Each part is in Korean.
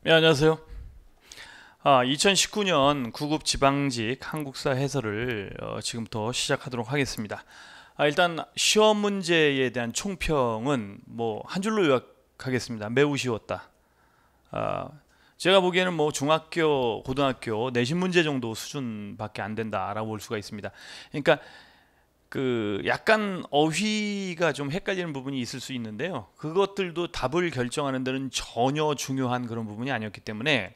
네, 안녕하세요. 2019년 구급 지방직 한국사 해설을 지금부터 시작하도록 하겠습니다. 일단 시험 문제에 대한 총평은 뭐 한 줄로 요약하겠습니다. 매우 쉬웠다. 아, 제가 보기에는 뭐 중학교, 고등학교 내신 문제 정도 수준밖에 안 된다라고 볼 수가 있습니다. 그러니까 그 약간 어휘가 좀 헷갈리는 부분이 있을 수 있는데요. 그것들도 답을 결정하는 데는 전혀 중요한 그런 부분이 아니었기 때문에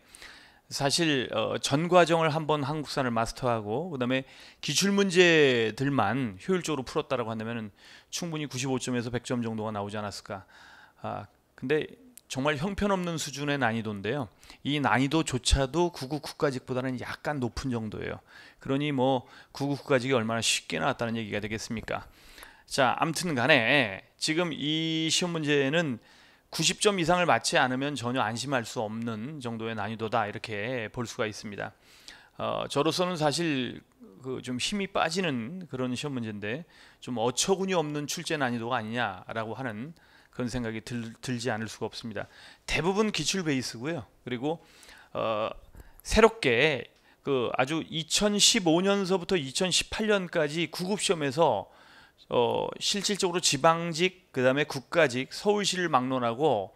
사실 전 과정을 한번 한국사를 마스터하고 그다음에 기출 문제들만 효율적으로 풀었다라고 한다면은 충분히 95점에서 100점 정도가 나오지 않았을까. 근데 정말 형편없는 수준의 난이도인데요. 이 난이도조차도 9급 국가직보다는 약간 높은 정도예요. 그러니 뭐 9급 국가직이 얼마나 쉽게 나왔다는 얘기가 되겠습니까? 자, 아무튼 간에 지금 이 시험 문제는 90점 이상을 맞지 않으면 전혀 안심할 수 없는 정도의 난이도다 이렇게 볼 수가 있습니다. 저로서는 사실 그 좀 힘이 빠지는 그런 시험 문제인데 좀 어처구니 없는 출제 난이도가 아니냐라고 하는 그런 생각이 들지 않을 수가 없습니다. 대부분 기출 베이스고요. 그리고 새롭게 그 아주 2015년서부터 2018년까지 구급 시험에서 실질적으로 지방직 그다음에 국가직 서울시를 막론하고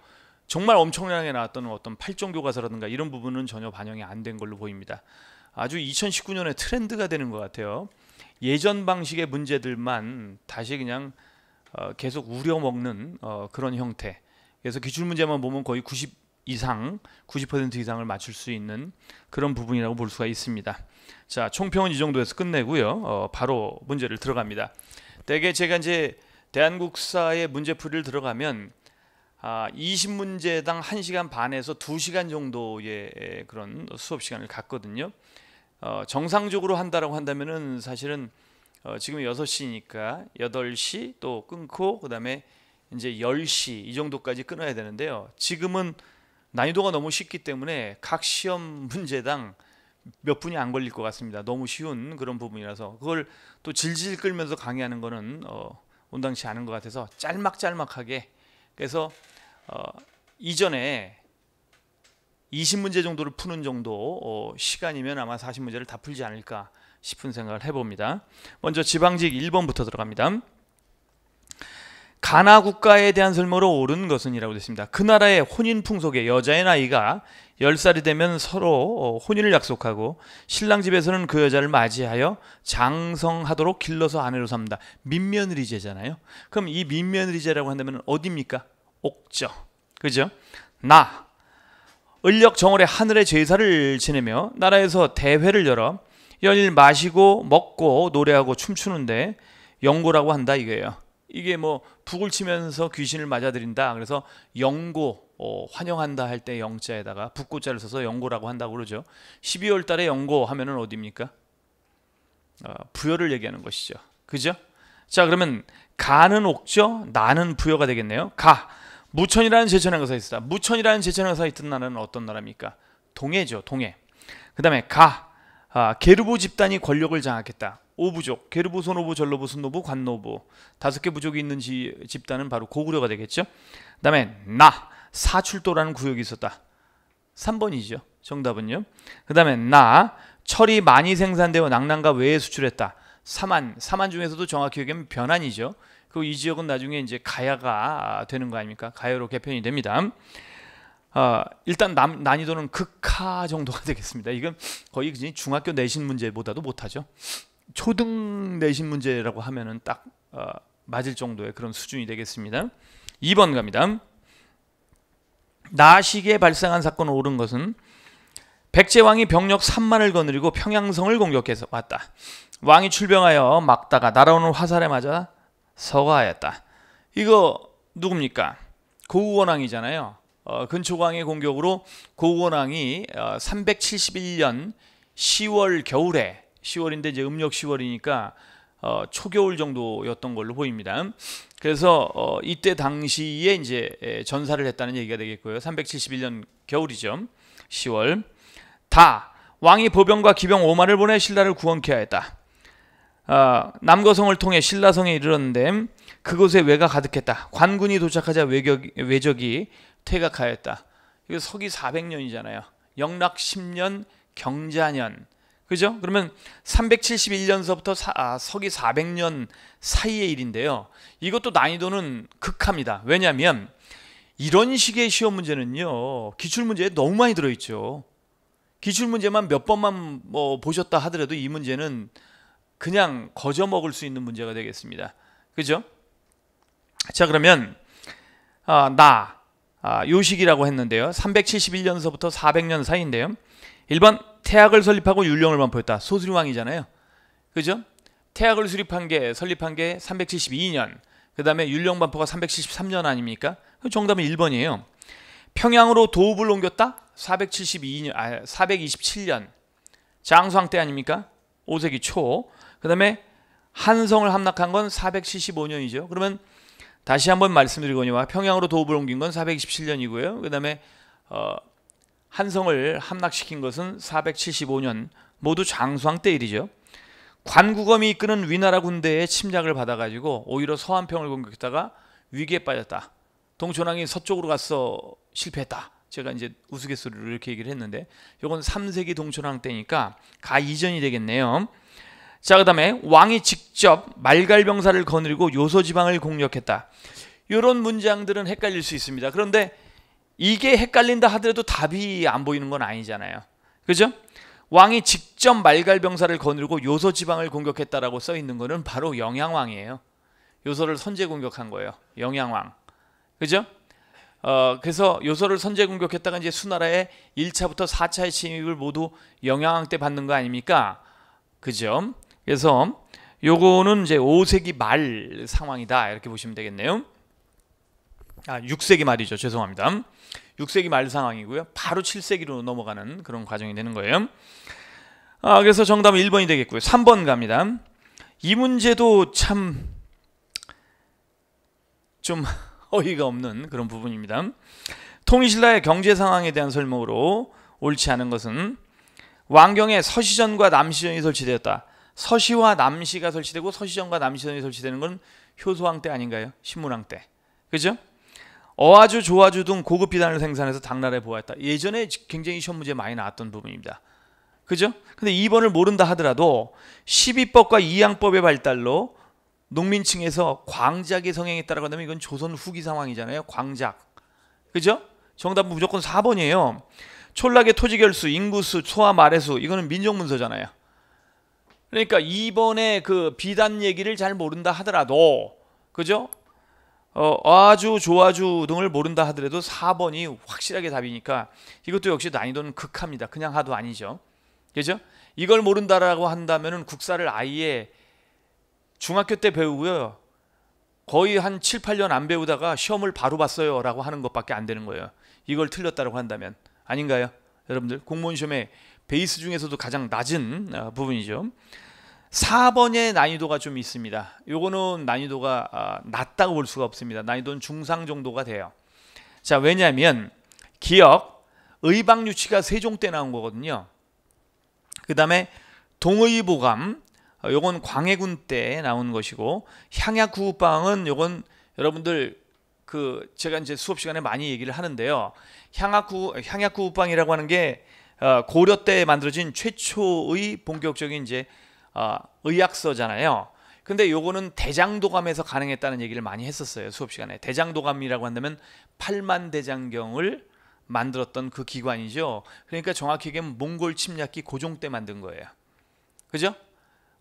정말 엄청나게 나왔던 어떤 8종 교과서라든가 이런 부분은 전혀 반영이 안 된 걸로 보입니다. 아주 2019년에 트렌드가 되는 것 같아요. 예전 방식의 문제들만 다시 그냥 계속 우려먹는 그런 형태. 그래서 기출 문제만 보면 거의 90% 이상을 맞출 수 있는 그런 부분이라고 볼 수가 있습니다. 자, 총평은 이 정도에서 끝내고요. 바로 문제를 들어갑니다. 대개 제가 이제 대한국사의 문제풀이를 들어가면 20문제당 1시간 반에서 2시간 정도의 그런 수업 시간을 갖거든요. 정상적으로 한다라고 한다면은 사실은 지금 6시니까 8시 또 끊고 그다음에 이제 10시 이 정도까지 끊어야 되는데요. 지금은 난이도가 너무 쉽기 때문에 각 시험 문제당 몇 분이 안 걸릴 것 같습니다. 너무 쉬운 그런 부분이라서 그걸 또 질질 끌면서 강의하는 거는 온당치 않은 것 같아서 짤막짤막하게 그래서 이전에 20문제 정도를 푸는 정도 시간이면 아마 40문제를 다 풀지 않을까 싶은 생각을 해봅니다. 먼저 지방직 1번부터 들어갑니다. 가나 국가에 대한 설명으로 옳은 것은 이라고 됐습니다. 그 나라의 혼인 풍속에 여자의 나이가 10살이 되면 서로 혼인을 약속하고 신랑 집에서는 그 여자를 맞이하여 장성하도록 길러서 아내로 삼는다. 민며느리제잖아요. 그럼 이 민며느리제라고 한다면 어디입니까? 옥저. 그죠? 나 을력 정월에 하늘의 제사를 지내며 나라에서 대회를 열어 연일 마시고 먹고 노래하고 춤추는데 영고라고 한다 이거예요. 이게 뭐 북을 치면서 귀신을 맞아들인다. 그래서 영고 환영한다 할 때 영자에다가 북고자를 써서 영고라고 한다고 그러죠. 12월 달에 영고 하면은 어디입니까? 부여를 얘기하는 것이죠. 그죠? 자, 그러면 가는 옥저, 나는 부여가 되겠네요. 가 무천이라는 제천행사가 있었다. 무천이라는 제천행사가 있던 나라는 어떤 나라입니까? 동해죠. 동해. 그 다음에 게르보 집단이 권력을 장악했다. 5부족, 게르보, 소노부, 전노부, 순노부, 관노부 5개 부족이 있는 집단은 바로 고구려가 되겠죠. 그 다음에 사출도라는 구역이 있었다. 3번이죠. 정답은요. 그 다음에 철이 많이 생산되어 낙랑과 외에 수출했다. 사만 중에서도 정확히 얘기하면 변안이죠. 그리고 이 지역은 나중에 이제 가야가 되는 거 아닙니까? 가야로 개편이 됩니다. 일단 난이도는 극하 정도가 되겠습니다. 이건 거의 중학교 내신 문제보다도 못하죠. 초등 내신 문제라고 하면은 딱 맞을 정도의 그런 수준이 되겠습니다. 2번 갑니다. 나시기에 발생한 사건을 옳은 것은 백제왕이 병력 3만을 거느리고 평양성을 공격해서 왔다. 왕이 출병하여 막다가 날아오는 화살에 맞아 서거하였다. 이거 누굽니까? 고구원왕이잖아요. 근초광의 공격으로 고구원왕이 371년 10월 겨울에 10월인데 이제 음력 10월이니까 초겨울 정도였던 걸로 보입니다. 그래서 이때 당시에 이제 전사를 했다는 얘기가 되겠고요. 371년 겨울이죠. 10월. 왕이 보병과 기병 5만을 보내 신라를 구원케 하였다. 남거성을 통해 신라성에 이르렀는데 그곳에 왜가 가득했다. 관군이 도착하자 외적이 퇴각하였다. 이거 서기 400년이잖아요. 영락 10년 경자년. 그죠? 그러면 371년서부터 서기 400년 사이의 일인데요. 이것도 난이도는 극합니다. 왜냐하면 이런 식의 시험 문제는요, 기출문제에 너무 많이 들어있죠. 기출문제만 몇 번만 보셨다 하더라도 이 문제는 그냥 거저 먹을 수 있는 문제가 되겠습니다. 그죠? 자, 그러면 요식이라고 했는데요. 371년서부터 400년 사이인데요. 1번 태학을 설립하고 율령을 반포했다. 소수리왕이잖아요. 그죠? 태학을 설립한 게 372년. 그 다음에 율령 반포가 373년 아닙니까? 정답은 1번이에요. 평양으로 도읍을 옮겼다? 427년. 장수왕 때 아닙니까? 5세기 초. 그 다음에 한성을 함락한 건 475년이죠. 그러면 다시 한번 말씀드리거니와 평양으로 도읍을 옮긴 건 427년이고요. 그 다음에 한성을 함락시킨 것은 475년. 모두 장수왕 때 일이죠. 관구검이 이끄는 위나라 군대의 침략을 받아가지고 오히려 서한평을 공격했다가 위기에 빠졌다. 동천왕이 서쪽으로 가서 실패했다. 제가 이제 우스갯소리로 이렇게 얘기를 했는데 이건 3세기 동천왕 때니까 가 이전이 되겠네요. 자, 그 다음에 왕이 직접 말갈병사를 거느리고 요소지방을 공격했다. 이런 문장들은 헷갈릴 수 있습니다. 그런데 이게 헷갈린다 하더라도 답이 안 보이는 건 아니잖아요. 그죠? 왕이 직접 말갈병사를 거느리고 요소지방을 공격했다라고 써 있는 거는 바로 영양왕이에요. 요소를 선제 공격한 거예요. 영양왕. 그죠? 그래서 요소를 선제 공격했다가 이제 수나라의 1차부터 4차의 침입을 모두 영양왕 때 받는 거 아닙니까? 그죠? 그래서 요거는 이제 5세기 말 상황이다. 이렇게 보시면 되겠네요. 6세기 말이죠. 죄송합니다. 6세기 말 상황이고요. 바로 7세기로 넘어가는 그런 과정이 되는 거예요. 그래서 정답은 1번이 되겠고요. 3번 갑니다. 이 문제도 참 좀 어이가 없는 그런 부분입니다. 통일신라의 경제 상황에 대한 설명으로 옳지 않은 것은 왕경에 서시전과 남시전이 설치되었다. 서시와 남시가 설치되고 서시전과 남시전이 설치되는 건 효소왕 때 아닌가요? 신문왕 때. 그죠? 어아주, 조아주 등 고급 비단을 생산해서 당나라에 보았다. 예전에 굉장히 시험 문제 많이 나왔던 부분입니다. 그죠? 근데 2번을 모른다 하더라도 12법과 이양법의 발달로 농민층에서 광작의 성행에 따라고 한다면 이건 조선 후기 상황이잖아요. 광작. 그죠? 정답은 무조건 4번이에요. 촌락의 토지결수, 인구수, 소화 말해수 이거는 민족문서잖아요. 그러니까 2번의 그 비단 얘기를 잘 모른다 하더라도 그죠? 어아주, 조아주 등을 모른다 하더라도 4번이 확실하게 답이니까 이것도 역시 난이도는 극합니다. 그냥 하도 아니죠. 그죠? 이걸 모른다라고 한다면은 국사를 아예 중학교 때 배우고요. 거의 한 7, 8년 안 배우다가 시험을 바로 봤어요 라고 하는 것밖에 안 되는 거예요. 이걸 틀렸다고 한다면. 아닌가요? 여러분들 공무원 시험의 베이스 중에서도 가장 낮은 부분이죠. 4번의 난이도가 좀 있습니다. 요거는 난이도가 낮다고 볼 수가 없습니다. 난이도는 중상 정도가 돼요. 자, 왜냐하면 기역, 의방유치가 세종 때 나온 거거든요. 그 다음에 동의보감, 요건 광해군 때 나온 것이고, 향약구읍방은 요건 여러분들 제가 이제 수업 시간에 많이 얘기를 하는데요. 향약구읍방이라고 하는 게 고려 때 만들어진 최초의 본격적인 이제 의학서잖아요. 근데 요거는 대장도감에서 가능했다는 얘기를 많이 했었어요. 수업 시간에. 대장도감이라고 한다면 8만 대장경을 만들었던 그 기관이죠. 그러니까 정확히 얘기하면 몽골 침략기 고종 때 만든 거예요. 그죠?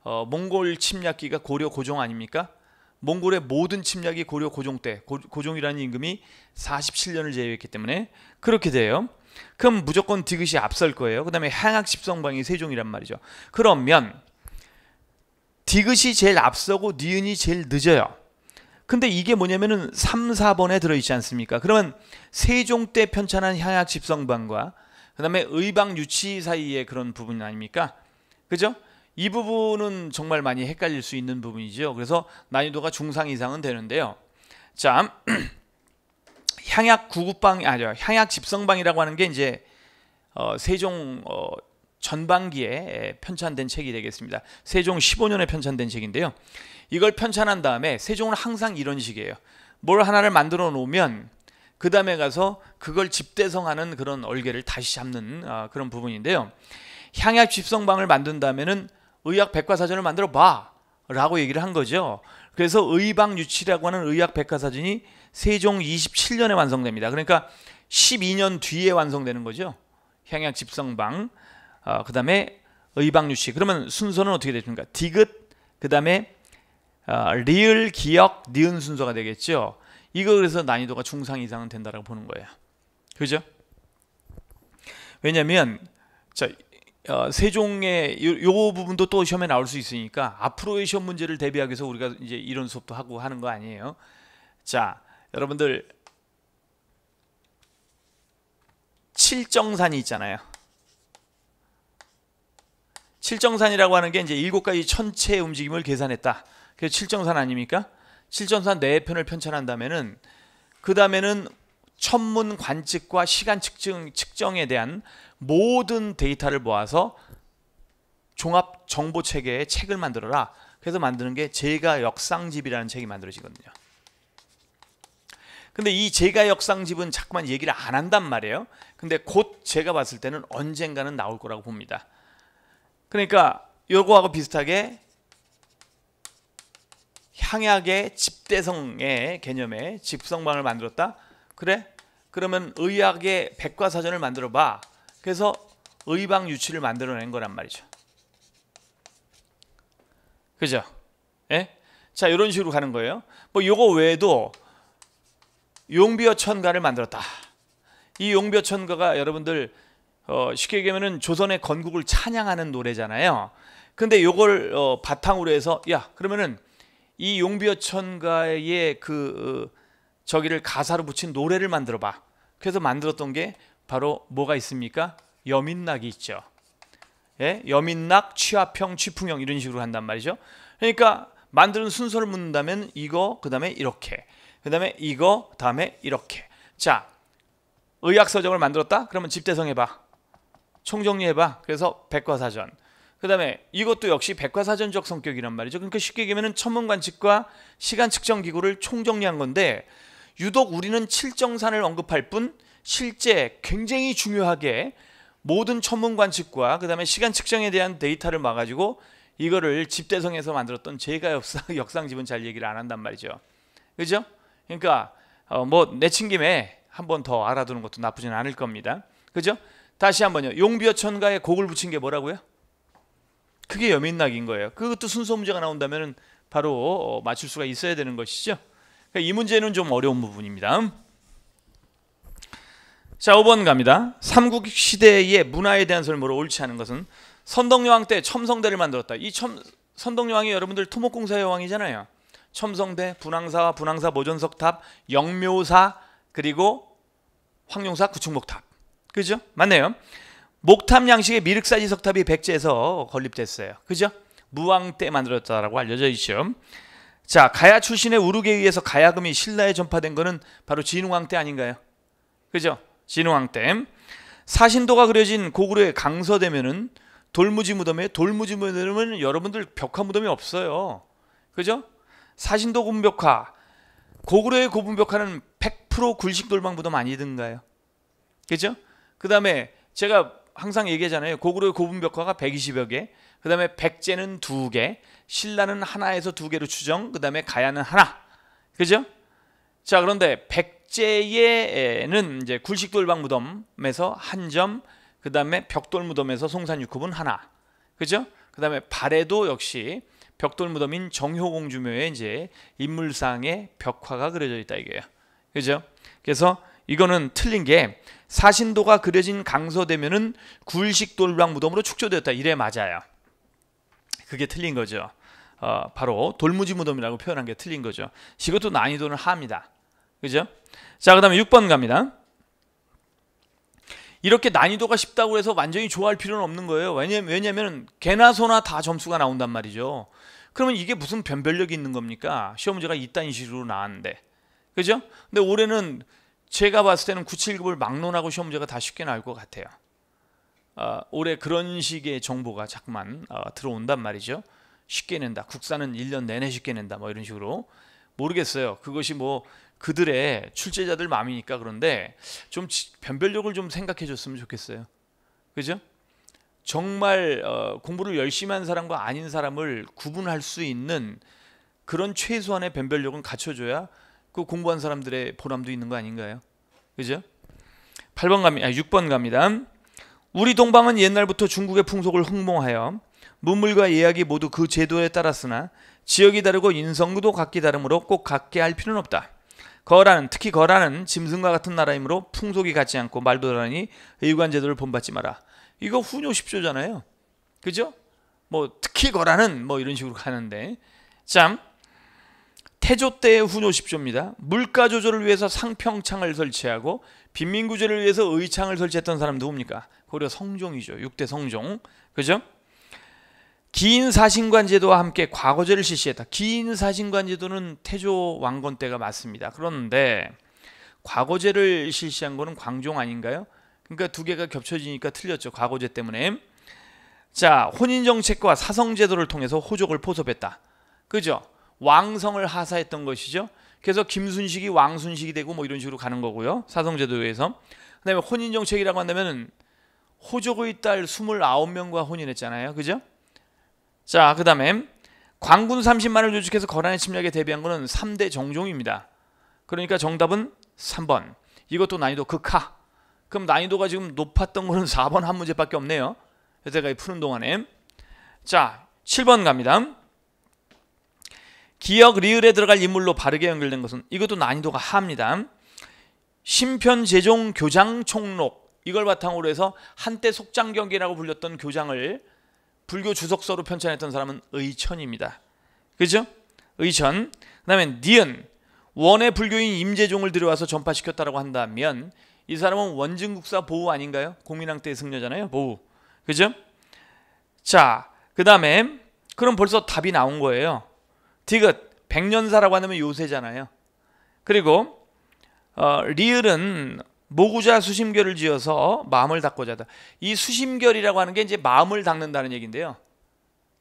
몽골 침략기가 고려 고종 아닙니까? 몽골의 모든 침략이 고려 고종 때, 고종이라는 임금이 47년을 제외했기 때문에 그렇게 돼요. 그럼 무조건 디귿이 앞설 거예요. 그 다음에 향학십성방이 세종이란 말이죠. 그러면 디귿이 제일 앞서고 니은이 제일 늦어요. 근데 이게 뭐냐면은 3, 4번에 들어있지 않습니까? 그러면 세종 때 편찬한 향학십성방과 그 다음에 의방유치 사이의 그런 부분 아닙니까? 그죠? 이 부분은 정말 많이 헷갈릴 수 있는 부분이죠. 그래서 난이도가 중상 이상은 되는데요. 자, 향약집성방이라고 하는 게 이제 세종 전반기에 편찬된 책이 되겠습니다. 세종 15년에 편찬된 책인데요. 이걸 편찬한 다음에 세종은 항상 이런 식이에요. 뭘 하나를 만들어 놓으면 그 다음에 가서 그걸 집대성하는 그런 얼개를 다시 잡는 그런 부분인데요. 향약 집성방을 만든다면은 의학 백과사전을 만들어 봐 라고 얘기를 한 거죠. 그래서 의방유치라고 하는 의학 백과사전이 세종 27년에 완성됩니다. 그러니까 12년 뒤에 완성되는 거죠. 향약 집성방, 그 다음에 의방유치. 그러면 순서는 어떻게 됩니까? 디귿, 그 다음에 리을, 기역, 니은 순서가 되겠죠. 이거 그래서 난이도가 중상 이상은 된다라고 보는 거예요. 그죠? 왜냐면 자, 세종의 요 부분도 또 시험에 나올 수 있으니까 앞으로의 시험 문제를 대비하기 위해서 우리가 이제 이런 수업도 하고 하는 거 아니에요. 자, 여러분들 칠정산이 있잖아요. 칠정산이라고 하는 게 이제 7가지 천체의 움직임을 계산했다. 그래서 칠정산 아닙니까? 칠정산 4편을 편찬한다면은 그 다음에는 천문 관측과 시간 측정에 대한 모든 데이터를 모아서 종합 정보 체계의 책을 만들어라. 그래서 만드는 게 제가역상집이라는 책이 만들어지거든요. 근데 이 제가역상집은 자꾸만 얘기를 안 한단 말이에요. 근데 곧 제가 봤을 때는 언젠가는 나올 거라고 봅니다. 그러니까 요거하고 비슷하게 향약의 집대성의 개념의 집성방을 만들었다. 그래? 그러면 의학의 백과사전을 만들어 봐. 그래서 의방유치를 만들어낸 거란 말이죠. 그죠? 예? 자, 이런 식으로 가는 거예요. 뭐 요거 외에도 용비어천가를 만들었다. 이 용비어천가가 여러분들 쉽게 얘기하면은 조선의 건국을 찬양하는 노래잖아요. 근데 요걸 바탕으로 해서 야, 그러면은 이 용비어천가의 저기를 가사로 붙인 노래를 만들어 봐. 그래서 만들었던 게 바로 뭐가 있습니까? 여민낙이 있죠. 예? 여민낙, 취하평, 취풍형 이런 식으로 한단 말이죠. 그러니까 만드는 순서를 묻는다면 이거, 그 다음에 이렇게, 그 다음에 이거, 다음에 이렇게. 자, 의학서적을 만들었다? 그러면 집대성 해봐. 총정리해봐. 그래서 백과사전. 그 다음에 이것도 역시 백과사전적 성격이란 말이죠. 그러니까 쉽게 얘기하면 천문관측과 시간측정기구를 총정리한 건데 유독 우리는 칠정산을 언급할 뿐 실제 굉장히 중요하게 모든 천문관측과 그 다음에 시간측정에 대한 데이터를 모아가지고 이거를 집대성에서 만들었던 제가역상집은 잘 얘기를 안 한단 말이죠. 그죠? 그러니까 뭐 내친 김에 한 번 더 알아두는 것도 나쁘진 않을 겁니다. 그죠? 다시 한번요. 용비어천가에 곡을 붙인 게 뭐라고요? 그게 여민낙인 거예요. 그것도 순서 문제가 나온다면 바로 맞출 수가 있어야 되는 것이죠. 그러니까 이 문제는 좀 어려운 부분입니다. 자, 5번 갑니다. 삼국시대의 문화에 대한 설명으로 옳지 않은 것은 선덕여왕 때 첨성대를 만들었다. 이 선덕여왕이 여러분들 토목공사의 여왕이잖아요. 첨성대, 분황사와 분황사 모전석탑, 영묘사, 그리고 황룡사 구축목탑. 그죠? 맞네요. 목탑 양식의 미륵사지 석탑이 백제에서 건립됐어요. 그죠? 무왕 때 만들었다라고 알려져 있죠. 자, 가야 출신의 우르게 의해서 가야금이 신라에 전파된 거는 바로 진흥왕 때 아닌가요? 그죠? 진흥왕 때. 사신도가 그려진 고구려의 강서대면은 돌무지 무덤에 돌무지 무덤은 여러분들 벽화 무덤이 없어요. 그죠? 사신도 고분벽화. 고구려의 고분벽화는 100% 굴식돌방 무덤 아니던가요? 그죠? 그 다음에 제가 항상 얘기하잖아요. 고구려의 고분벽화가 120여 개, 그 다음에 백제는 2개, 신라는 하나에서 2개로 추정, 그 다음에 가야는 하나. 그죠? 자, 그런데 백제에는 이제 굴식돌방 무덤에서 한 점, 그 다음에 벽돌 무덤에서 송산육흡은 하나. 그죠? 그 다음에 발에도 역시 벽돌 무덤인 정효공주묘에 이제 인물상의 벽화가 그려져 있다 이게요. 그죠? 그래서 이거는 틀린 게 사신도가 그려진 강서대면은 굴식돌방 무덤으로 축조되었다. 이래 맞아요. 그게 틀린 거죠. 바로 돌무지 무덤이라고 표현한 게 틀린 거죠. 이것도 난이도는 하입니다. 그죠? 자, 그 다음에 6번 갑니다. 이렇게 난이도가 쉽다고 해서 완전히 좋아할 필요는 없는 거예요. 왜냐면 개나 소나 다 점수가 나온단 말이죠. 그러면 이게 무슨 변별력이 있는 겁니까? 시험 문제가 이딴 식으로 나왔는데. 그죠? 근데 올해는 제가 봤을 때는 979을 막론하고 시험 문제가 다 쉽게 나올 것 같아요. 올해 그런 식의 정보가 자꾸만 들어온단 말이죠. 쉽게 낸다. 국사는 1년 내내 쉽게 낸다. 뭐 이런 식으로. 모르겠어요. 그것이 뭐 그들의 출제자들 마음이니까. 그런데 좀 변별력을 좀 생각해 줬으면 좋겠어요. 그죠? 정말 공부를 열심히 한 사람과 아닌 사람을 구분할 수 있는 그런 최소한의 변별력은 갖춰줘야 그 공부한 사람들의 보람도 있는 거 아닌가요? 그죠? 6번 갑니다. 우리 동방은 옛날부터 중국의 풍속을 흠모하여 문물과 예약이 모두 그 제도에 따랐으나 지역이 다르고 인성도 각기 다르므로 꼭 같게 할 필요는 없다. 특히 거라는 짐승과 같은 나라이므로 풍속이 같지 않고 말도 다르니 의관 제도를 본받지 마라. 이거 훈요 10조잖아요. 그죠? 뭐 특히 거라는 뭐 이런 식으로 가는데, 참, 태조 때의 훈요 10조입니다. 물가 조절을 위해서 상평창을 설치하고 빈민구제를 위해서 의창을 설치했던 사람 누굽니까? 고려 성종이죠. 6대 성종. 그죠? 기인사신관 제도와 함께 과거제를 실시했다. 기인사신관 제도는 태조 왕건 때가 맞습니다. 그런데 과거제를 실시한 거는 광종 아닌가요? 그러니까 두 개가 겹쳐지니까 틀렸죠. 과거제 때문에. 자, 혼인정책과 사성제도를 통해서 호족을 포섭했다. 그죠? 왕성을 하사했던 것이죠. 그래서 김순식이 왕순식이 되고 뭐 이런 식으로 가는 거고요. 사성제도에 의해서. 그 다음에 혼인정책이라고 한다면 호족의 딸 29명과 혼인했잖아요. 그죠? 자, 그 다음에 광군 30만을 조직해서 거란의 침략에 대비한 것은 3대 정종입니다. 그러니까 정답은 3번. 이것도 난이도 극하. 그럼 난이도가 지금 높았던 거는 4번 한 문제밖에 없네요. 여태까지 푸는 동안에. 자, 7번 갑니다. 기역 리을에 들어갈 인물로 바르게 연결된 것은, 이것도 난이도가 하입니다. 심편제종 교장총록, 이걸 바탕으로 해서 한때 속장경기라고 불렸던 교장을 불교 주석서로 편찬했던 사람은 의천입니다. 그죠? 의천. 그 다음에 니은, 원의 불교인 임재종을 들여와서 전파시켰다고 한다면 이 사람은 원증국사 보우 아닌가요? 공민왕 때의 승려잖아요. 보우. 그죠? 자, 그 다음에 그럼 벌써 답이 나온 거예요. 디귿, 백년사라고 하면 요새잖아요. 그리고 리을은 모구자 수심결을 지어서 마음을 닦고자 하다. 이 수심결이라고 하는 게 이제 마음을 닦는다는 얘기인데요.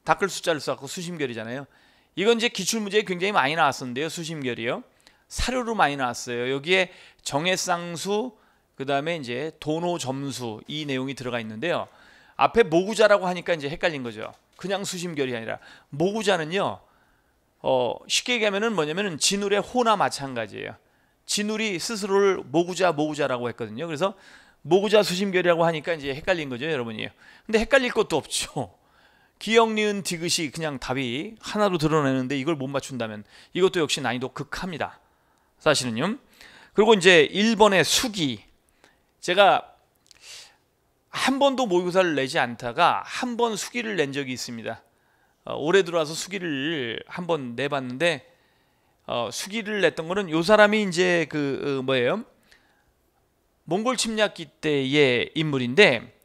닦을 숫자를 써갖고 수심결이잖아요. 이건 이제 기출문제에 굉장히 많이 나왔었는데요. 수심결이요. 사료로 많이 나왔어요. 여기에 정해쌍수, 그 다음에 이제 도노점수, 이 내용이 들어가 있는데요. 앞에 모구자라고 하니까 이제 헷갈린 거죠. 그냥 수심결이 아니라 모구자는요. 쉽게 얘기하면은 뭐냐면은 진울의 호나 마찬가지예요. 진울이 스스로를 모구자라고 했거든요. 그래서 모구자 수심결이라고 하니까 이제 헷갈린 거죠, 여러분이요. 근데 헷갈릴 것도 없죠. 기역, 니은, 디귿이 그냥 답이 하나로 드러내는데 이걸 못 맞춘다면 이것도 역시 난이도 극합니다. 사실은요. 그리고 이제 1번의 수기. 제가 한 번도 모의고사를 내지 않다가 한 번 수기를 낸 적이 있습니다. 올해 들어와서 수기를 한 번 내봤는데 수기를 냈던 거는 요 사람이 이제 뭐예요? 몽골 침략기 때의 인물인데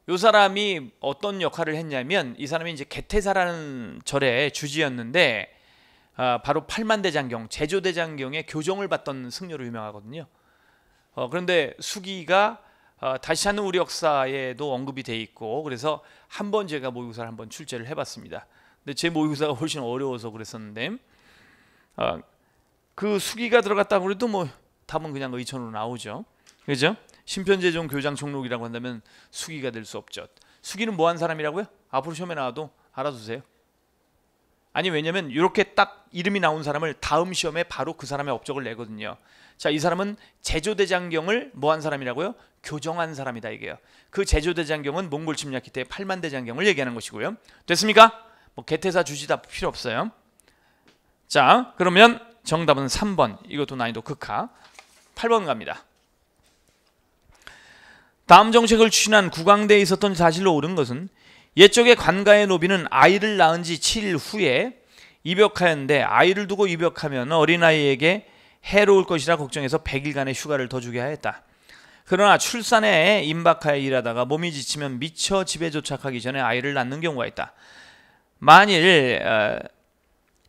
요 사람이 어떤 역할을 했냐면 이 사람이 이제 개태사라는 절의 주지였는데 바로 팔만대장경, 제조대장경의 교정을 받던 승려로 유명하거든요. 그런데 수기가 다시 찾는 우리 역사에도 언급이 돼 있고 그래서 한 번 제가 모의고사를 한번 출제를 해봤습니다. 근데 제 모의고사가 훨씬 어려워서 그랬었는데 그 수기가 들어갔다고 그래도 뭐 답은 그냥 의천으로 나오죠. 그죠? 심편제종 교장총록이라고 한다면 수기가 될 수 없죠. 수기는 뭐 한 사람이라고요? 앞으로 시험에 나와도 알아두세요. 아니 왜냐면 이렇게 딱 이름이 나온 사람을 다음 시험에 바로 그 사람의 업적을 내거든요. 자, 이 사람은 제조대장경을 뭐 한 사람이라고요? 교정한 사람이다 이게요. 그 제조대장경은 몽골 침략기 때 팔만대장경을 얘기하는 것이고요. 됐습니까? 뭐 개태사 주지답 필요 없어요. 자, 그러면 정답은 3번. 이것도 난이도 극하. 8번 갑니다. 다음 정책을 추진한 구광대에 있었던 사실로 옳은 것은 옛적의 관가의 노비는 아이를 낳은 지 7일 후에 입역하였는데 아이를 두고 입역하면 어린아이에게 해로울 것이라 걱정해서 100일간의 휴가를 더 주게 하였다. 그러나 출산에 임박하여 일하다가 몸이 지치면 미처 집에 도착하기 전에 아이를 낳는 경우가 있다. 만일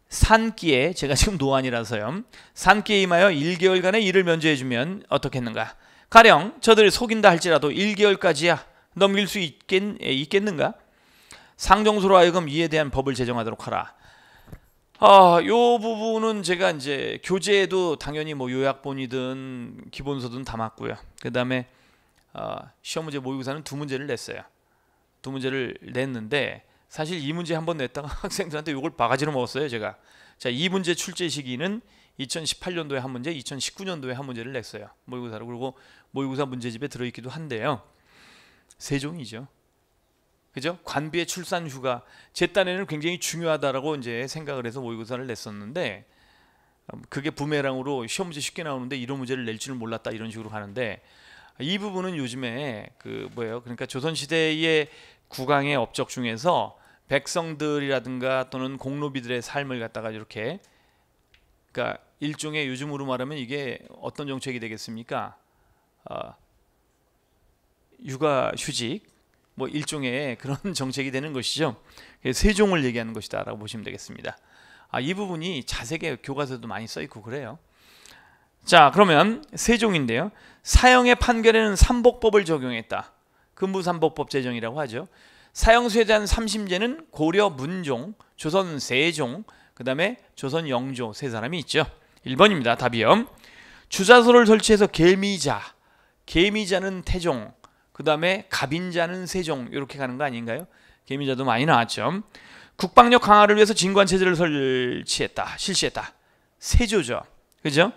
산기에, 제가 지금 노안이라서요, 산기에 임하여 1개월간의 일을 면제해주면 어떻겠는가? 가령 저들을 속인다 할지라도 1개월까지야 넘길 수 있겠는가? 상정소로 하여금 이에 대한 법을 제정하도록 하라. 요 부분은 제가 이제 교재에도 당연히 뭐 요약본이든 기본서든 담았고요. 그다음에 시험 문제 모의고사는 두 문제를 냈어요. 두 문제를 냈는데 사실 이 문제 한번 냈다가 학생들한테 요걸 바가지로 먹었어요, 제가. 자, 이 문제 출제 시기는 2018년도에 한 문제, 2019년도에 한 문제를 냈어요. 모의고사로. 그리고 모의고사 문제집에 들어있기도 한데요. 세종이죠. 그죠? 관비의 출산 휴가 제 딴에는 굉장히 중요하다라고 이제 생각을 해서 모의고사를 냈었는데 그게 부메랑으로 시험 문제 쉽게 나오는데 이런 문제를 낼 줄은 몰랐다 이런 식으로 가는데 이 부분은 요즘에 그러니까 조선 시대의 국왕의 업적 중에서 백성들이라든가 또는 공노비들의 삶을 갖다가 이렇게 그러니까 일종의 요즘으로 말하면 이게 어떤 정책이 되겠습니까? 육아휴직 뭐 일종의 그런 정책이 되는 것이죠. 세종을 얘기하는 것이다라고 보시면 되겠습니다. 이 부분이 자세하게 교과서도 많이 써 있고 그래요. 자, 그러면 세종인데요. 사형의 판결에는 삼복법을 적용했다. 금부삼복법 제정이라고 하죠. 사형수에 대한 3심제는 고려 문종, 조선 세종, 그 다음에 조선 영조 세 사람이 있죠. 1번입니다. 답이요. 주자소를 설치해서 계미자는 태종, 그 다음에 갑인자는 세종 이렇게 가는 거 아닌가요? 계미자도 많이 나왔죠. 국방력 강화를 위해서 진관체제를 실시했다. 세조죠. 그죠?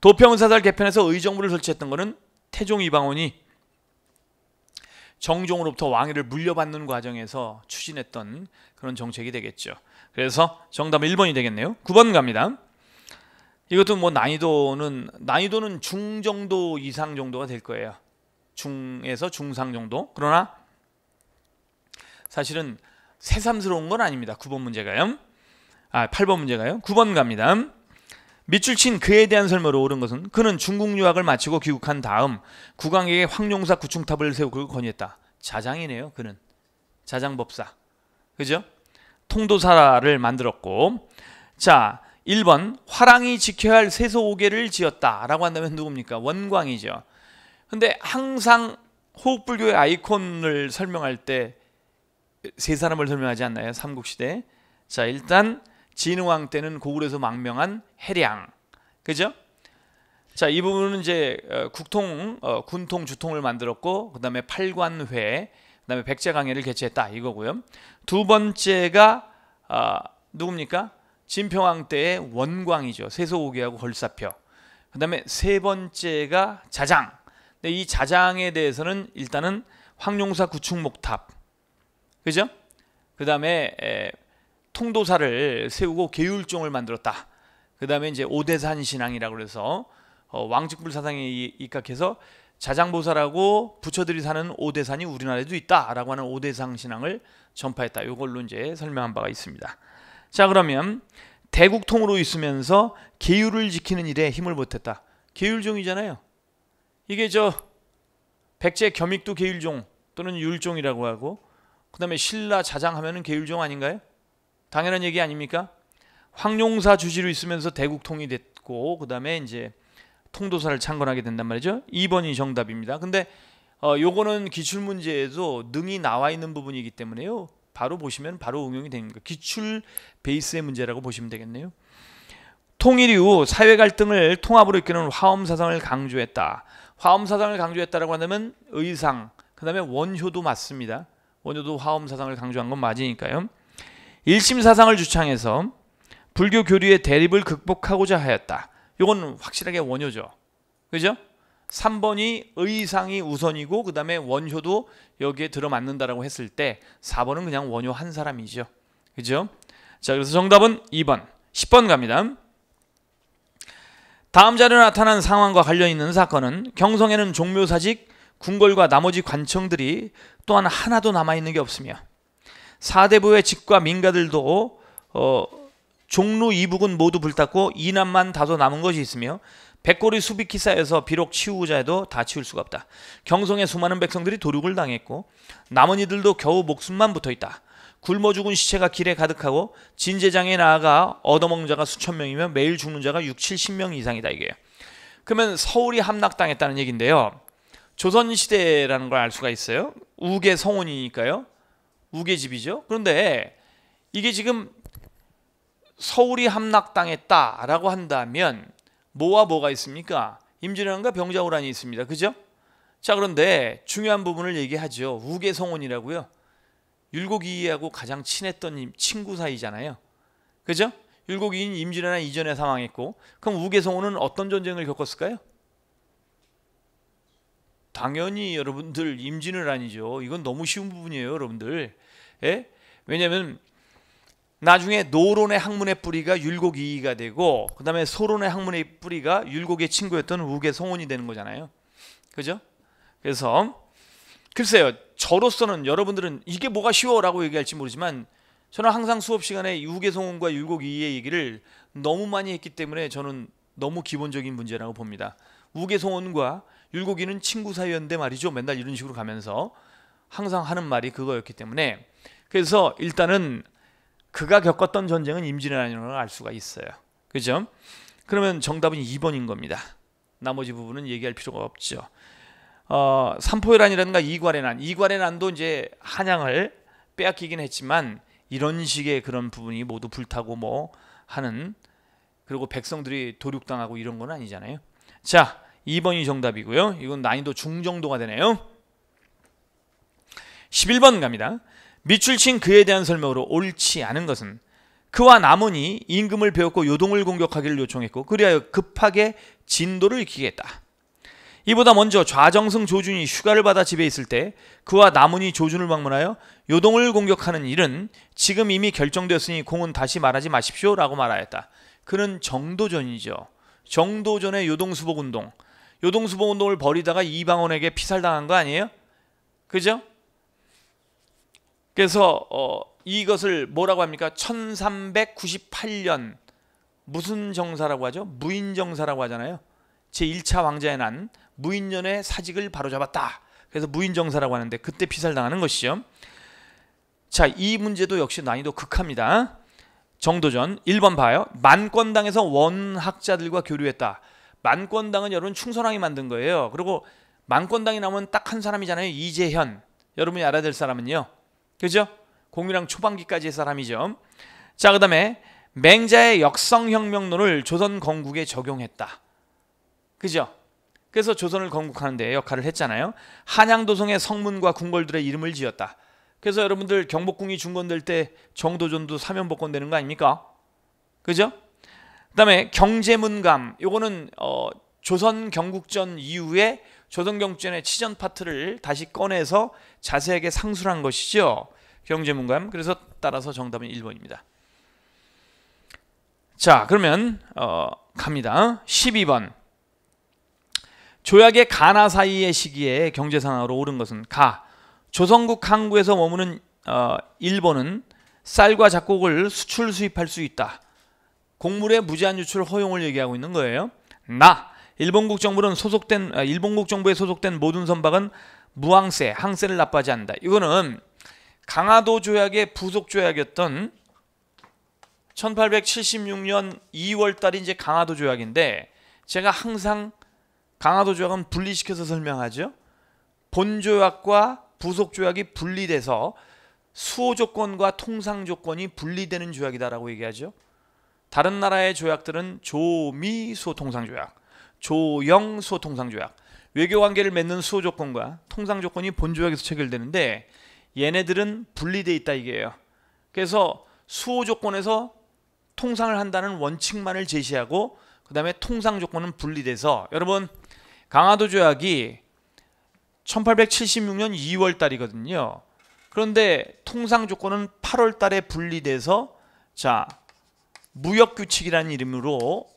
도평사설 개편해서 의정부를 설치했던 거는 태종 이방원이 정종으로부터 왕위를 물려받는 과정에서 추진했던 그런 정책이 되겠죠. 그래서 정답은 1번이 되겠네요. 9번 갑니다. 이것도 뭐 난이도는 중 정도 이상 정도가 될 거예요. 중에서 중상 정도. 그러나 사실은 새삼스러운 건 아닙니다. 9번 문제가요. 8번 문제가요. 9번 갑니다. 밑줄 친 그에 대한 설명으로 옳은 것은 그는 중국 유학을 마치고 귀국한 다음 국왕에게 황룡사 구충탑을 세우고 건의했다. 자장이네요. 그는 자장법사. 그죠? 통도사를 만들었고. 자, 1번 화랑이 지켜야 할 세소 5개를 지었다라고 한다면 누굽니까? 원광이죠. 근데 항상 호국불교의 아이콘을 설명할 때 세 사람을 설명하지 않나요? 삼국시대. 자, 일단 진흥왕 때는 고구려에서 망명한 해량. 그죠? 자, 이 부분은 이제 군통, 주통을 만들었고 그다음에 팔관회, 그다음에 백제강해를 개최했다 이거고요. 두 번째가 누굽니까? 진평왕 때의 원광이죠. 세소오개하고 걸사표. 그다음에 세 번째가 자장. 근데 이 자장에 대해서는 일단은 황룡사 구충목탑. 그죠? 그다음에 통도사를 세우고 계율종을 만들었다. 그다음에 이제 오대산 신앙이라고 그래서 왕직불 사상에 입각해서 자장보살하고 부처들이 사는 오대산이 우리나라에도 있다라고 하는 오대상 신앙을 전파했다. 이걸로 이제 설명한 바가 있습니다. 자, 그러면 대국통으로 있으면서 계율을 지키는 일에 힘을 보탰다. 계율종이잖아요. 이게 백제 겸익도 계율종 또는 율종이라고 하고 그다음에 신라 자장하면은 계율종 아닌가요? 당연한 얘기 아닙니까? 황룡사 주지로 있으면서 대국통이 됐고 그다음에 이제 통도사를 창건하게 된단 말이죠. 2번이 정답입니다. 근데 요거는 기출문제에도 능이 나와 있는 부분이기 때문에요. 바로 보시면 바로 응용이 되는 거예요. 기출 베이스의 문제라고 보시면 되겠네요. 통일 이후 사회 갈등을 통합으로 이끄는 화엄사상을 강조했다. 화엄사상을 강조했다라고 한다면 의상, 그 다음에 원효도 맞습니다. 원효도 화엄사상을 강조한 건 맞으니까요. 일심사상을 주창해서 불교 교리의 대립을 극복하고자 하였다. 이건 확실하게 원효죠. 그죠? 3번이 의상이 우선이고 그 다음에 원효도 여기에 들어맞는다라고 했을 때 4번은 그냥 원효 한 사람이죠. 그죠? 자, 그래서 정답은 2번. 10번 갑니다. 다음 자료에 나타난 상황과 관련 있는 사건은 경성에는 종묘사직, 궁궐과 나머지 관청들이 또한 하나도 남아있는 게 없으며 사대부의 직과 민가들도 종로 이북은 모두 불탔고 이남만 다소 남은 것이 있으며 백골이 수비키 쌓여서 비록 치우고자 해도 다 치울 수가 없다. 경성의 수많은 백성들이 도륙을 당했고 남은 이들도 겨우 목숨만 붙어있다. 굶어 죽은 시체가 길에 가득하고 진제장에 나아가 얻어먹는 자가 수천 명이며 매일 죽는 자가 6, 70명 이상이다 이게요. 그러면 서울이 함락당했다는 얘기인데요. 조선시대라는 걸 알 수가 있어요. 우계 성원이니까요. 우계집이죠. 그런데 이게 지금 서울이 함락당했다라고 한다면 뭐와 뭐가 있습니까? 임진왜란과 병자호란이 있습니다. 그죠? 자, 그런데 중요한 부분을 얘기하죠. 우계성원이라고요. 율곡이하고 가장 친했던 친구 사이잖아요. 그죠? 율곡이는 임진왜란 이전에 사망했고, 그럼 우계성원은 어떤 전쟁을 겪었을까요? 당연히 여러분들 임진왜란이죠. 이건 너무 쉬운 부분이에요, 여러분들. 예? 왜냐하면 나중에 노론의 학문의 뿌리가 율곡이가 되고, 그 다음에 소론의 학문의 뿌리가 율곡의 친구였던 우계성원이 되는 거잖아요. 그죠? 그래서 글쎄요, 저로서는 여러분들은 이게 뭐가 쉬워라고 얘기할지 모르지만 저는 항상 수업 시간에 우계성원과 율곡이의 얘기를 너무 많이 했기 때문에 저는 너무 기본적인 문제라고 봅니다. 우계성원과 율곡이는 친구 사이였는데 말이죠. 맨날 이런 식으로 가면서 항상 하는 말이 그거였기 때문에, 그래서 일단은 그가 겪었던 전쟁은 임진왜란이라는 걸 알 수가 있어요. 그죠? 그러면 정답은 2번인 겁니다. 나머지 부분은 얘기할 필요가 없죠. 삼포해란이라든가 이괄해난, 도 이제 한양을 빼앗기긴 했지만 이런 식의 그런 부분이 모두 불타고 뭐 하는, 그리고 백성들이 도륙당하고 이런 건 아니잖아요. 자, 2번이 정답이고요. 이건 난이도 중정도가 되네요. 11번 갑니다. 밑줄 친 그에 대한 설명으로 옳지 않은 것은 그와 남원이 임금을 배웠고 요동을 공격하기를 요청했고 그리하여 급하게 진도를 익히겠다. 이보다 먼저 좌정승 조준이 휴가를 받아 집에 있을 때 그와 남원이 조준을 방문하여 요동을 공격하는 일은 지금 이미 결정되었으니 공은 다시 말하지 마십시오 라고 말하였다. 그는 정도전이죠. 정도전의 요동수복운동, 요동수복운동을 벌이다가 이방원에게 피살당한 거 아니에요? 그죠? 그래서 이것을 뭐라고 합니까? 1398년 무슨 정사라고 하죠? 무인정사라고 하잖아요. 제1차 왕자의 난 무인년의 사직을 바로잡았다. 그래서 무인정사라고 하는데 그때 피살당하는 것이죠. 자, 이 문제도 역시 난이도 극합니다. 정도전 1번 봐요. 만권당에서 원학자들과 교류했다. 만권당은 여러분 충선왕이 만든 거예요. 그리고 만권당이 나오면 딱 한 사람이잖아요. 이재현. 여러분이 알아야 될 사람은요. 그죠? 공유랑 초반기까지의 사람이죠. 자, 그 다음에 맹자의 역성혁명론을 조선 건국에 적용했다. 그죠? 그래서 조선을 건국하는 데 역할을 했잖아요. 한양도성의 성문과 궁궐들의 이름을 지었다. 그래서 여러분들 경복궁이 중건될 때 정도전도 사면복권 되는 거 아닙니까? 그죠? 그 다음에 경제문감, 요거는 조선 경국전 이후에 조선 경국전의 치전 파트를 다시 꺼내서 자세하게 상술한 것이죠. 경제문감. 그래서 따라서 정답은 1번입니다. 자, 그러면 갑니다. 12번. 조약의 가나 사이의 시기에 경제 상황으로 오른 것은 가. 조선국 항구에서 머무는 일본은 쌀과 작곡을 수출 수입할 수 있다. 곡물의 무제한 유출 허용을 얘기하고 있는 거예요. 나. 일본국 정부에 소속된 모든 선박은 무항세, 항세를 납부하지 않는다. 이거는 강화도 조약의 부속 조약이었던 1876년 2월 달이 이제 강화도 조약인데, 제가 항상 강화도 조약은 분리시켜서 설명하죠. 본 조약과 부속 조약이 분리돼서 수호 조건과 통상 조건이 분리되는 조약이다라고 얘기하죠. 다른 나라의 조약들은 조미 수호 통상 조약, 조영 수호 통상 조약, 외교 관계를 맺는 수호 조건과 통상 조건이 본 조약에서 체결되는데 얘네들은 분리돼 있다 이게요. 그래서 수호 조건에서 통상을 한다는 원칙만을 제시하고 그 다음에 통상 조건은 분리돼서, 여러분 강화도 조약이 1876년 2월 달이거든요. 그런데 통상 조건은 8월 달에 분리돼서 자, 무역규칙이라는 이름으로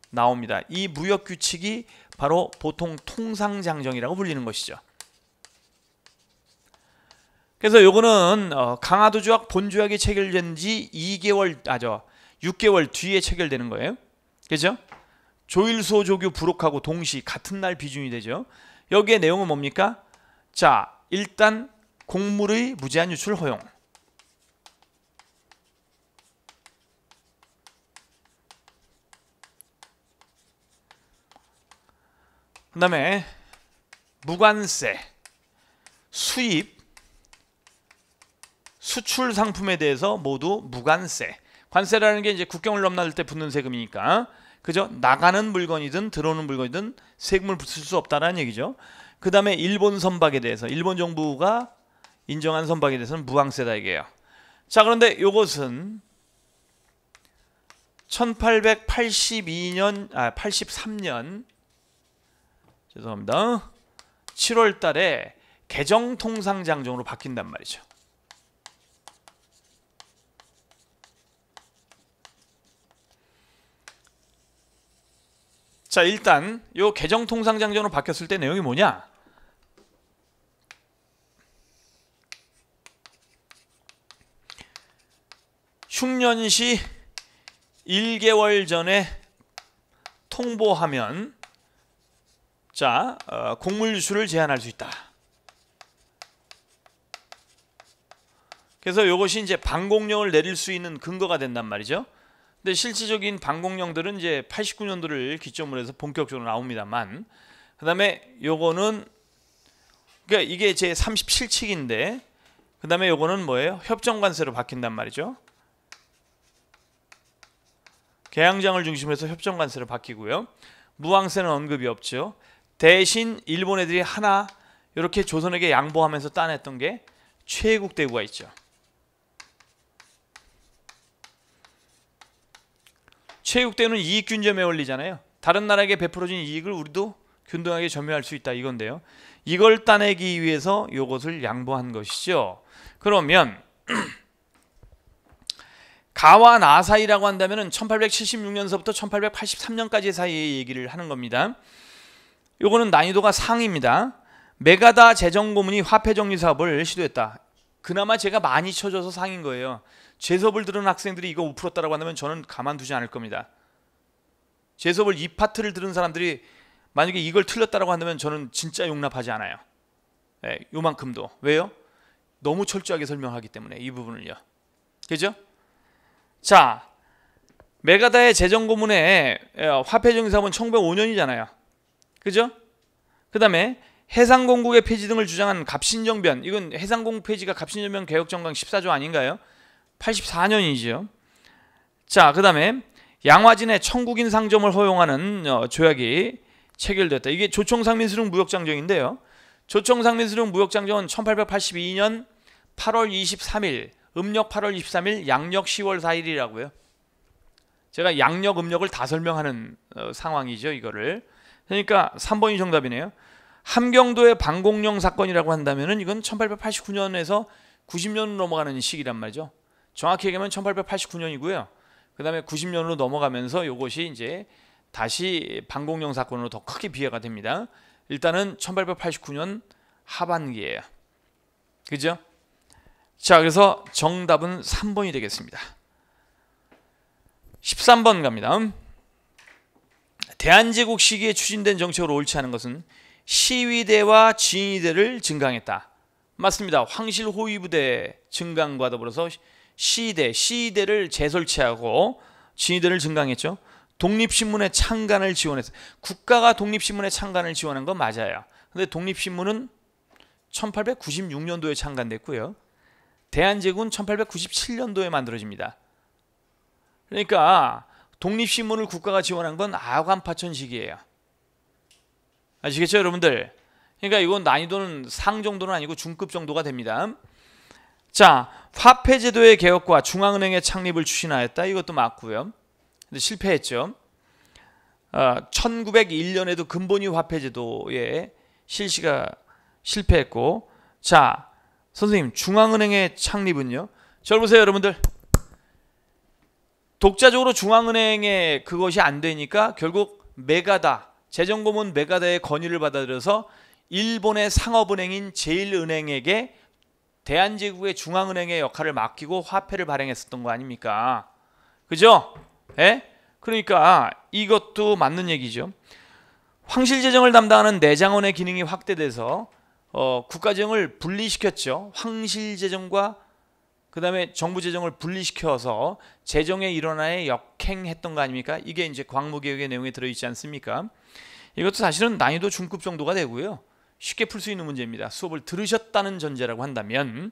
나옵니다. 이 무역규칙이 바로 보통 통상장정이라고 불리는 것이죠. 그래서 요거는 강화도 조약 본조약이 체결된 지 6개월 뒤에 체결되는 거예요. 그죠? 조일소 조규 불혹하고 동시 같은 날 비준이 되죠. 여기에 내용은 뭡니까? 자, 일단 곡물의 무제한 유출 허용, 그 다음에 무관세, 수입, 수출 상품에 대해서 모두 무관세, 관세라는 게 이제 국경을 넘나들 때 붙는 세금이니까, 그죠? 나가는 물건이든 들어오는 물건이든 세금을 붙일 수 없다라는 얘기죠. 그 다음에 일본 선박에 대해서, 일본 정부가 인정한 선박에 대해서는 무항세다 이게요. 자, 그런데 이것은 83년 죄송합니다. 7월 달에 개정통상장정으로 바뀐단 말이죠. 자, 일단 요 개정통상장정으로 바뀌었을 때 내용이 뭐냐? 흉년시 1개월 전에 통보하면 자, 곡물 유출을 제한할 수 있다. 그래서 이것이 이제 방공령을 내릴 수 있는 근거가 된단 말이죠. 근데 실질적인 방공령들은 이제 89년도를 기점으로 해서 본격적으로 나옵니다만, 그다음에 요거는 그러니까 이게 제 37칙인데, 그다음에 요거는 뭐예요? 협정관세로 바뀐단 말이죠. 개항장을 중심으로 해서 협정관세로 바뀌고요. 무항세는 언급이 없죠. 대신 일본 애들이 하나 이렇게 조선에게 양보하면서 따냈던 게 최국대구가 있죠. 최국대구는 이익균점에 올리잖아요. 다른 나라에게 베풀어진 이익을 우리도 균등하게 점유할 수 있다 이건데요. 이걸 따내기 위해서 이것을 양보한 것이죠. 그러면 가와 나 사이라고 한다면 1876년서부터 1883년까지 사이의 얘기를 하는 겁니다. 요거는 난이도가 상입니다. 메가다 재정고문이 화폐정리 사업을 시도했다. 그나마 제가 많이 쳐줘서 상인 거예요. 제 수업을 들은 학생들이 이거 못 풀었다라고 한다면 저는 가만두지 않을 겁니다. 제 수업을 이 파트를 들은 사람들이 만약에 이걸 틀렸다라고 한다면 저는 진짜 용납하지 않아요. 네, 요만큼도. 왜요? 너무 철저하게 설명하기 때문에 이 부분을요. 그죠? 자, 메가다의 재정고문의 화폐정리사업은 1905년이잖아요. 그죠? 그 다음에 해상공국의 폐지 등을 주장한 갑신정변, 이건 해상공국 폐지가 갑신정변 개혁정강 14조 아닌가요? 84년이죠. 자, 그 다음에 양화진의 청국인 상점을 허용하는 조약이 체결됐다. 이게 조총상민수령 무역장정인데요. 조총상민수령 무역장정은 1882년 8월 23일, 음력 8월 23일, 양력 10월 4일이라고요. 제가 양력, 음력을 다 설명하는 상황이죠, 이거를. 그러니까 3번이 정답이네요. 함경도의 방공령 사건이라고 한다면은 이건 1889년에서 90년으로 넘어가는 시기란 말이죠. 정확히 얘기하면 1889년이고요. 그 다음에 90년으로 넘어가면서 이것이 이제 다시 방공령 사건으로 더 크게 비화가 됩니다. 일단은 1889년 하반기예요. 그죠? 자, 그래서 정답은 3번이 되겠습니다. 13번 갑니다. 대한제국 시기에 추진된 정책으로 옳지 않은 것은 시위대와 진위대를 증강했다. 맞습니다. 황실호위부대 증강과 더불어서 시위대를 재설치하고 진위대를 증강했죠. 독립신문의 창간을 지원했어요. 국가가 독립신문의 창간을 지원한 건 맞아요. 근데 독립신문은 1896년도에 창간됐고요. 대한제국은 1897년도에 만들어집니다. 그러니까 독립신문을 국가가 지원한 건 아관파천 시기예요. 아시겠죠, 여러분들? 그러니까 이건 난이도는 상 정도는 아니고 중급 정도가 됩니다. 자, 화폐제도의 개혁과 중앙은행의 창립을 추진하였다. 이것도 맞고요. 근데 실패했죠. 1901년에도 근본위 화폐제도의 실시가 실패했고, 자, 선생님, 중앙은행의 창립은요? 저 보세요, 여러분들. 독자적으로 중앙은행의 그것이 안 되니까 결국 메가다, 재정고문 메가다의 건의를 받아들여서 일본의 상업은행인 제1은행에게 대한제국의 중앙은행의 역할을 맡기고 화폐를 발행했었던 거 아닙니까? 그죠? 예? 그러니까 이것도 맞는 얘기죠. 황실재정을 담당하는 내장원의 기능이 확대돼서 국가재정을 분리시켰죠. 황실재정과 그 다음에 정부재정을 분리시켜서 재정의 일원화에 역행했던 거 아닙니까? 이게 이제 광무개혁의 내용에 들어있지 않습니까? 이것도 사실은 난이도 중급 정도가 되고요. 쉽게 풀 수 있는 문제입니다. 수업을 들으셨다는 전제라고 한다면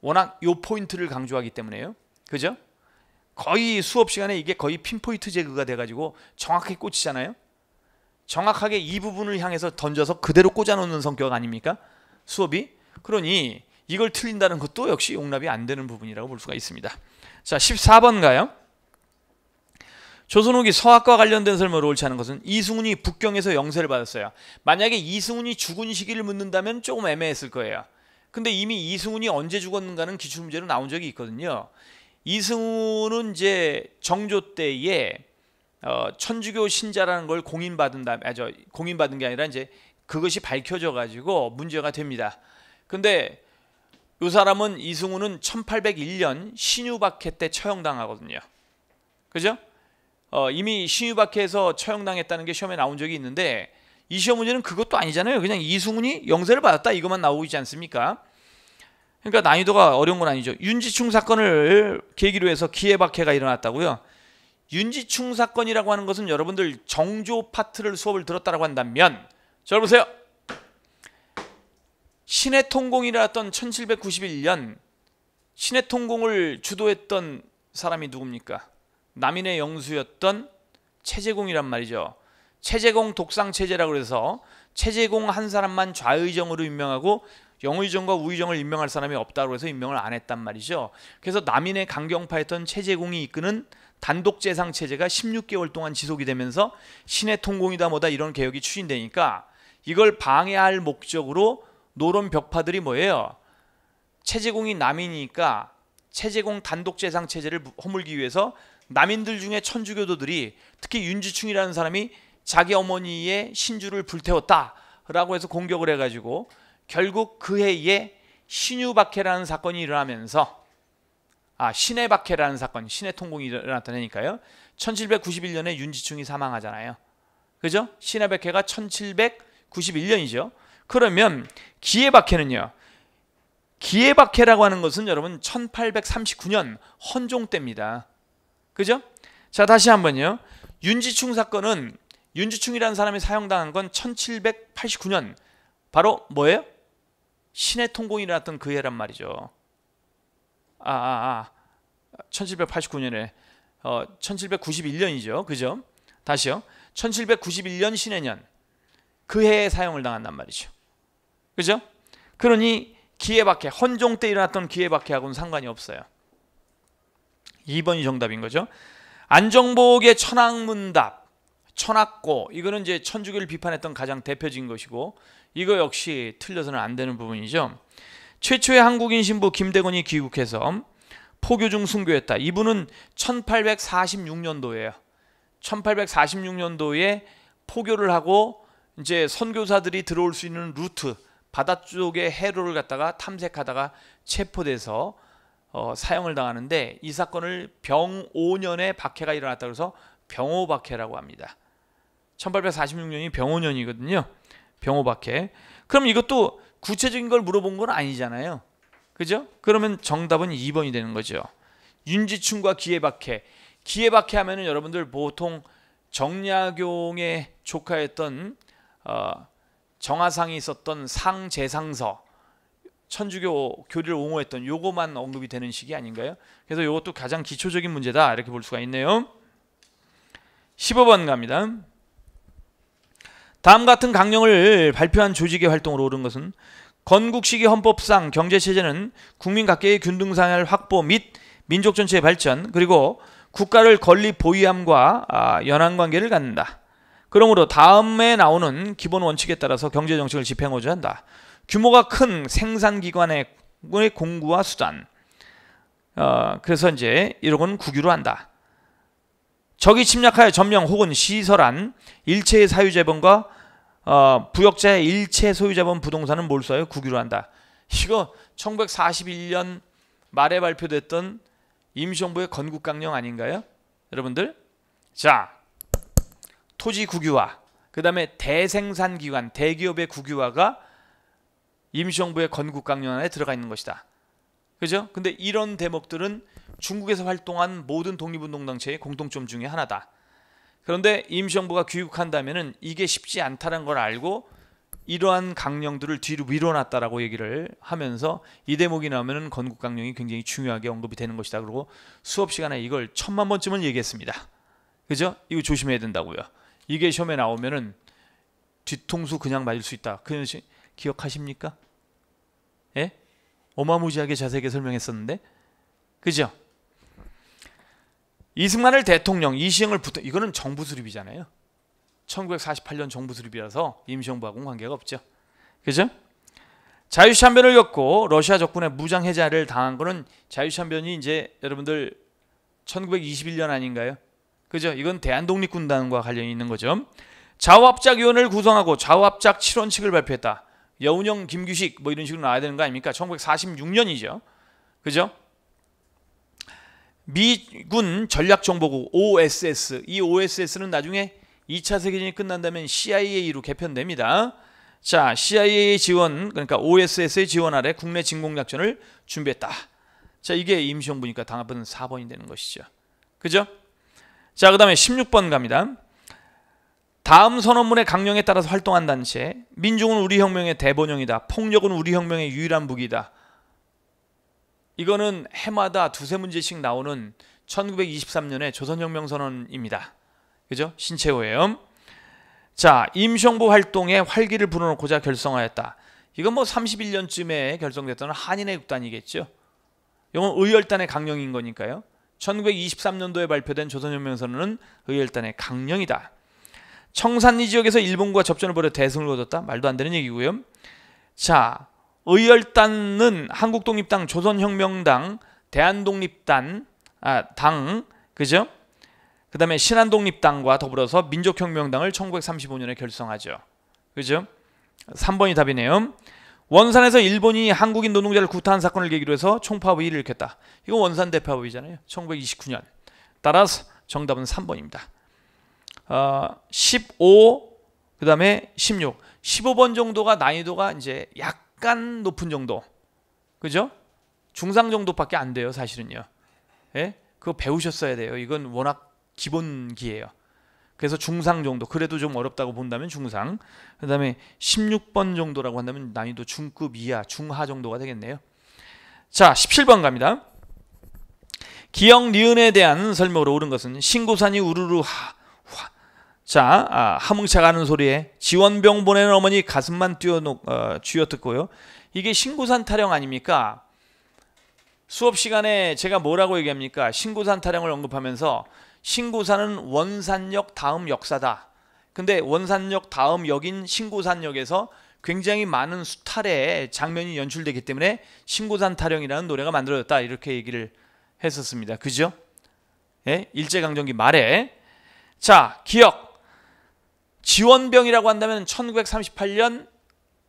워낙 요 포인트를 강조하기 때문에요. 그죠? 거의 수업 시간에 이게 거의 핀포인트 제거가 돼가지고 정확하게 꽂히잖아요. 정확하게 이 부분을 향해서 던져서 그대로 꽂아놓는 성격 아닙니까? 수업이. 그러니 이걸 틀린다는 것도 역시 용납이 안 되는 부분이라고 볼 수가 있습니다. 자, 14번 가요. 조선 후기 서학과 관련된 설명을 옳지 않은 것은 이승훈이 북경에서 영세를 받았어요. 만약에 이승훈이 죽은 시기를 묻는다면 조금 애매했을 거예요. 근데 이미 이승훈이 언제 죽었는가는 기출문제로 나온 적이 있거든요. 이승훈은 이제 정조 때에 천주교 신자라는 걸 공인받은 게 아니라 이제 그것이 밝혀져 가지고 문제가 됩니다. 근데 이 사람은 이승훈은 1801년 신유박해 때 처형당하거든요. 그죠? 이미 신유박해에서 처형당했다는 게 시험에 나온 적이 있는데 이 시험 문제는 그것도 아니잖아요. 그냥 이승훈이 영세를 받았다 이것만 나오고 있지 않습니까? 그러니까 난이도가 어려운 건 아니죠. 윤지충 사건을 계기로 해서 기해박해가 일어났다고요. 윤지충 사건이라고 하는 것은 여러분들 정조 파트를 수업을 들었다라고 한다면 자 보세요. 신해통공이 일어났던 1791년 신해통공을 주도했던 사람이 누굽니까? 남인의 영수였던 최재공이란 말이죠. 최재공 독상체제라고 해서 최재공 한 사람만 좌의정으로 임명하고 영의정과 우의정을 임명할 사람이 없다고 해서 임명을 안 했단 말이죠. 그래서 남인의 강경파였던 최재공이 이끄는 단독재상체제가 16개월 동안 지속이 되면서 신해통공이다 뭐다 이런 개혁이 추진되니까 이걸 방해할 목적으로 노론 벽파들이 뭐예요? 최재공이 남인이니까 최재공 단독재상체제를 허물기 위해서 남인들 중에 천주교도들이 특히 윤지충이라는 사람이 자기 어머니의 신주를 불태웠다라고 해서 공격을 해가지고 결국 그 해에 신유박해라는 사건이 일어나면서 신해박해라는 사건, 신해통공이 일어났던 해니까요. 1791년에 윤지충이 사망하잖아요. 그죠? 신해박해가 1791년이죠. 그러면 기해박해는요. 기해박해라고 하는 것은 여러분 1839년 헌종 때입니다. 그죠? 자, 다시 한번요. 윤지충 사건은 윤지충이라는 사람이 사형당한 건 1789년 바로 뭐예요? 신해통공이 일어났던 그 해란 말이죠. 1789년에 1791년이죠. 그죠? 다시요. 1791년 신해년 그 해에 사형을 당한단 말이죠. 그죠? 그러니 기해박해, 헌종 때 일어났던 기해박해하고는 상관이 없어요. 2번이 정답인 거죠. 안정복의 천학문답, 천학고 이거는 이제 천주교를 비판했던 가장 대표적인 것이고 이거 역시 틀려서는 안 되는 부분이죠. 최초의 한국인 신부 김대건이 귀국해서 포교 중 순교했다. 이분은 1846년도예요. 1846년도에 포교를 하고 이제 선교사들이 들어올 수 있는 루트 바다 쪽의 해로를 갖다가 탐색하다가 체포돼서 사형을 당하는데 이 사건을 병5년에 박해가 일어났다고 해서 병오박해라고 합니다. 1846년이 병5년이거든요. 병오박해. 그럼 이것도 구체적인 걸 물어본 건 아니잖아요. 그죠? 그러면 정답은 2번이 되는 거죠. 윤지충과 기해박해. 기해박해 하면은 여러분들 보통 정약용의 조카였던 정하상이 있었던 상제상서 천주교 교리를 옹호했던 요거만 언급이 되는 시기 아닌가요? 그래서 요것도 가장 기초적인 문제다 이렇게 볼 수가 있네요. 15번 갑니다. 다음 같은 강령을 발표한 조직의 활동으로 옳은 것은 건국시기 헌법상 경제체제는 국민 각계의 균등상을 확보 및 민족 전체의 발전 그리고 국가를 건립 보위함과 연한관계를 갖는다. 그러므로 다음에 나오는 기본 원칙에 따라서 경제정책을 집행하고자 한다. 규모가 큰 생산기관의 공구와 수단. 그래서 이제 이런 국유로 한다. 적이 침략하여 점령 혹은 시설한 일체의 사유재범과 부역자의 일체 소유자본 부동산은 몰수하여 국유로 한다. 이거 1941년 말에 발표됐던 임시정부의 건국강령 아닌가요? 여러분들? 자, 토지 국유화, 그 다음에 대생산기관, 대기업의 국유화가 임시정부의 건국강령 안에 들어가 있는 것이다. 그죠? 근데 이런 대목들은 중국에서 활동한 모든 독립운동단체의 공통점 중에 하나다. 그런데 임시정부가 귀국한다면은 이게 쉽지 않다는 걸 알고 이러한 강령들을 뒤로 밀어놨다라고 얘기를 하면서 이 대목이 나오면은 건국 강령이 굉장히 중요하게 언급이 되는 것이다. 그리고 수업 시간에 이걸 1000만 번쯤은 얘기했습니다. 그죠? 이거 조심해야 된다고요. 이게 시험에 나오면은 뒤통수 그냥 맞을 수 있다. 그 기억하십니까? 예? 어마무지하게 자세하게 설명했었는데, 그죠? 이승만을 대통령, 이시영을 이거는 정부 수립이잖아요. 1948년 정부 수립이라서 임시정부하고는 관계가 없죠. 그죠? 자유참변을 겪고 러시아 적군의 무장 해제를 당한 거는 자유참변이 이제 여러분들 1921년 아닌가요? 그죠? 이건 대한독립군단과 관련이 있는 거죠. 좌우합작위원회를 구성하고 좌우합작 7원칙을 발표했다. 여운형, 김규식 뭐 이런 식으로 나와야 되는 거 아닙니까? 1946년이죠. 그죠? 미군 전략정보국 OSS, 이 OSS는 나중에 2차 세계대전이 끝난다면 CIA로 개편됩니다. 자, CIA 지원, 그러니까 OSS의 지원 아래 국내 진공작전을 준비했다. 자, 이게 임시정부니까 당합은 4번이 되는 것이죠. 그죠? 자, 그 다음에 16번 갑니다. 다음 선언문의 강령에 따라서 활동한 단체. 민중은 우리 혁명의 대본영이다. 폭력은 우리 혁명의 유일한 무기다. 이거는 해마다 두세 문제씩 나오는 1923년의 조선혁명선언입니다. 그죠? 신채호예요. 자, 임시정부 활동에 활기를 불어넣고자 결성하였다. 이건 뭐 31년쯤에 결성됐던 한인의 국단이겠죠. 이건 의열단의 강령인 거니까요. 1923년도에 발표된 조선혁명선언은 의열단의 강령이다. 청산리 지역에서 일본과 접전을 벌여 대승을 거뒀다. 말도 안 되는 얘기고요. 자, 의열단은 한국독립당, 조선혁명당, 대한독립당, 그죠? 그 다음에 신한독립당과 더불어서 민족혁명당을 1935년에 결성하죠. 그죠? 3번이 답이네요. 원산에서 일본이 한국인 노동자를 구타한 사건을 계기로 해서 총파업을 일으켰다. 이거 원산 대파업이잖아요. 1929년. 따라서 정답은 3번입니다. 15, 그 다음에 16. 15번 정도가 난이도가 이제 약간 높은 정도. 그죠? 중상 정도밖에 안 돼요, 사실은요. 예? 그거 배우셨어야 돼요. 이건 워낙 기본기예요. 그래서 중상 정도, 그래도 좀 어렵다고 본다면 중상. 그 다음에 16번 정도라고 한다면 난이도 중급 이하, 중하 정도가 되겠네요. 자, 17번 갑니다. 기역, 니은에 대한 설명으로 옳은 것은 신고산이 우르르 하뭉차 가는 소리에 지원병 보내는 어머니 가슴만 쥐어뜯고요. 이게 신고산 타령 아닙니까? 수업 시간에 제가 뭐라고 얘기합니까? 신고산 타령을 언급하면서 신고산은 원산역 다음 역사다. 근데 원산역 다음 역인 신고산역에서 굉장히 많은 수탈의 장면이 연출되기 때문에 신고산 타령이라는 노래가 만들어졌다. 이렇게 얘기를 했었습니다. 그죠? 예? 일제강점기 말에. 자, 기역. 지원병이라고 한다면 1938년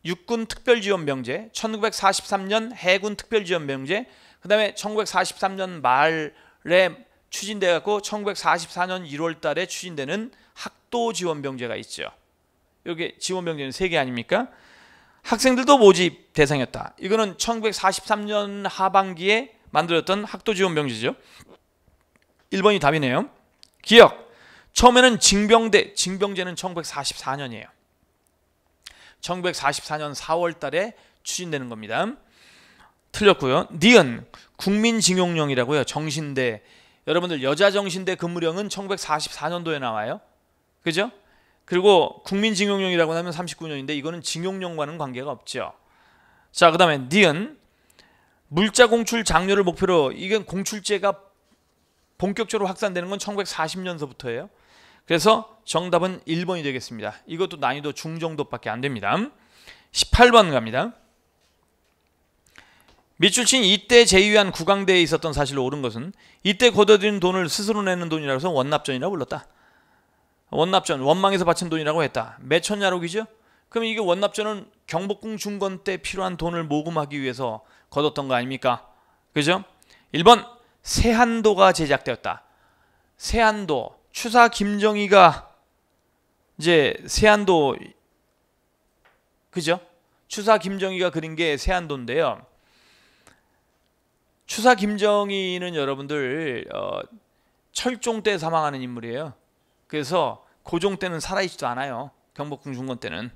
육군 특별지원병제, 1943년 해군 특별지원병제, 그 다음에 1943년 말에 추진돼 갖고 1944년 1월 달에 추진되는 학도지원병제가 있죠. 여기 지원병제는 3개 아닙니까? 학생들도 모집 대상이었다. 이거는 1943년 하반기에 만들었던 학도지원병제죠. 1번이 답이네요. 기억. 처음에는 징병제는 1944년이에요. 1944년 4월 달에 추진되는 겁니다. 틀렸고요. 니은. 국민징용령이라고요. 정신대. 여러분들 여자 정신대 근무령은 1944년도에 나와요. 그죠? 그리고 국민징용령이라고 하면 39년인데 이거는 징용령과는 관계가 없죠. 자, 그 다음에 니은. 물자 공출 장려를 목표로, 이건 공출제가 본격적으로 확산되는 건 1940년서부터예요. 그래서 정답은 1번이 되겠습니다. 이것도 난이도 중정도밖에 안 됩니다. 18번 갑니다. 밑줄친 이때 제위한 국왕대에 있었던 사실로 옳은 것은 이때 거둬들인 돈을 스스로 내는 돈이라고 해서 원납전이라고 불렀다. 원납전, 원망에서 바친 돈이라고 했다. 몇천야록이죠? 그럼 이게 원납전은 경복궁 중건 때 필요한 돈을 모금하기 위해서 거뒀던 거 아닙니까? 그죠? 1번 세한도가 제작되었다. 세한도, 추사 김정희가 이제 세한도, 그죠? 추사 김정희가 그린 게 세한도인데요. 추사 김정희는 여러분들 철종 때 사망하는 인물이에요. 그래서 고종 때는 살아있지도 않아요. 경복궁 중건 때는.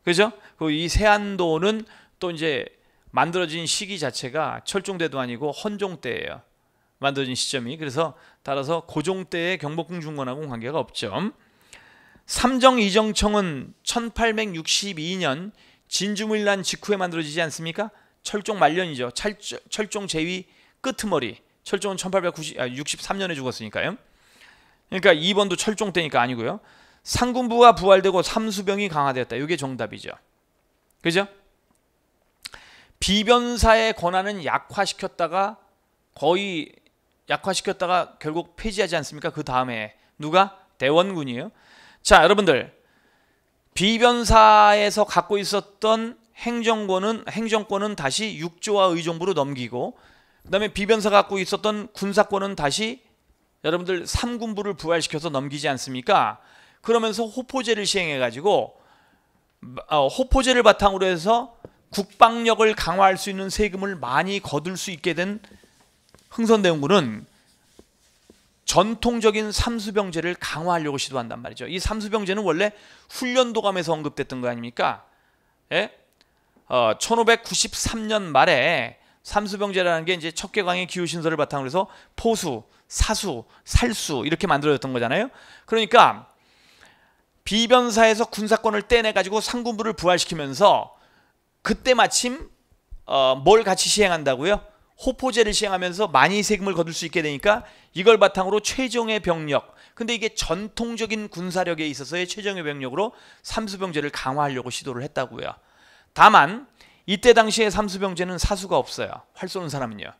그죠? 이 세안도는 또 이제 만들어진 시기 자체가 철종 때도 아니고 헌종 때예요. 만들어진 시점이. 그래서 따라서 고종 때의 경복궁 중건하고는 관계가 없죠. 삼정 이정청은 1862년 진주물난 직후에 만들어지지 않습니까? 철종 말년이죠. 철종 제위 끄트머리. 철종은 1863년에 죽었으니까요. 그러니까 2번도 철종 때니까 아니고요. 상군부가 부활되고 삼수병이 강화되었다. 이게 정답이죠. 그죠? 비변사의 권한은 약화시켰다가 결국 폐지하지 않습니까? 그 다음에 누가? 대원군이에요. 자, 여러분들, 비변사에서 갖고 있었던 행정권은 다시 육조와 의정부로 넘기고, 그 다음에 비변사가 갖고 있었던 군사권은 다시 여러분들 삼군부를 부활시켜서 넘기지 않습니까? 그러면서 호포제를 시행해가지고 호포제를 바탕으로 해서 국방력을 강화할 수 있는 세금을 많이 거둘 수 있게 된 흥선대원군은 전통적인 삼수병제를 강화하려고 시도한단 말이죠. 이 삼수병제는 원래 훈련도감에서 언급됐던 거 아닙니까? 예? 1593년 말에 삼수병제라는 게 이제 척계광의 기후신설을 바탕으로 해서 포수, 사수, 살수 이렇게 만들어졌던 거잖아요. 그러니까 비변사에서 군사권을 떼내가지고 상군부를 부활시키면서 그때 마침 뭘 같이 시행한다고요? 호포제를 시행하면서 많이 세금을 거둘 수 있게 되니까 이걸 바탕으로 최정예 병력, 근데 이게 전통적인 군사력에 있어서의 최정예 병력으로 삼수병제를 강화하려고 시도를 했다고요. 다만 이때 당시에 삼수병제는 사수가 없어요. 활 쏘는 사람은요.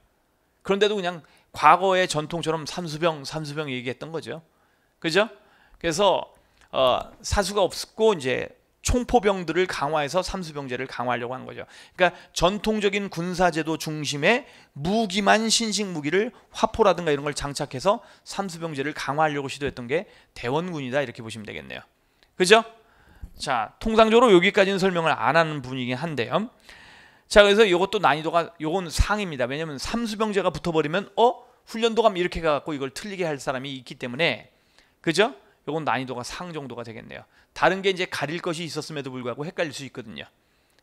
그런데도 그냥 과거의 전통처럼 삼수병 얘기했던 거죠. 그죠? 그래서 사수가 없고 이제 총포병들을 강화해서 삼수병제를 강화하려고 한 거죠. 그러니까 전통적인 군사제도 중심의 무기만 신식 무기를 화포라든가 이런 걸 장착해서 삼수병제를 강화하려고 시도했던 게 대원군이다 이렇게 보시면 되겠네요. 그죠? 자, 통상적으로 여기까지는 설명을 안 하는 분이긴 한데요. 자, 그래서 이것도 난이도가 요건 상입니다. 왜냐면 삼수병제가 붙어버리면 훈련도감 이렇게 가갖고 이걸 틀리게 할 사람이 있기 때문에, 그죠? 요건 난이도가 상 정도가 되겠네요. 다른 게 이제 가릴 것이 있었음에도 불구하고 헷갈릴 수 있거든요.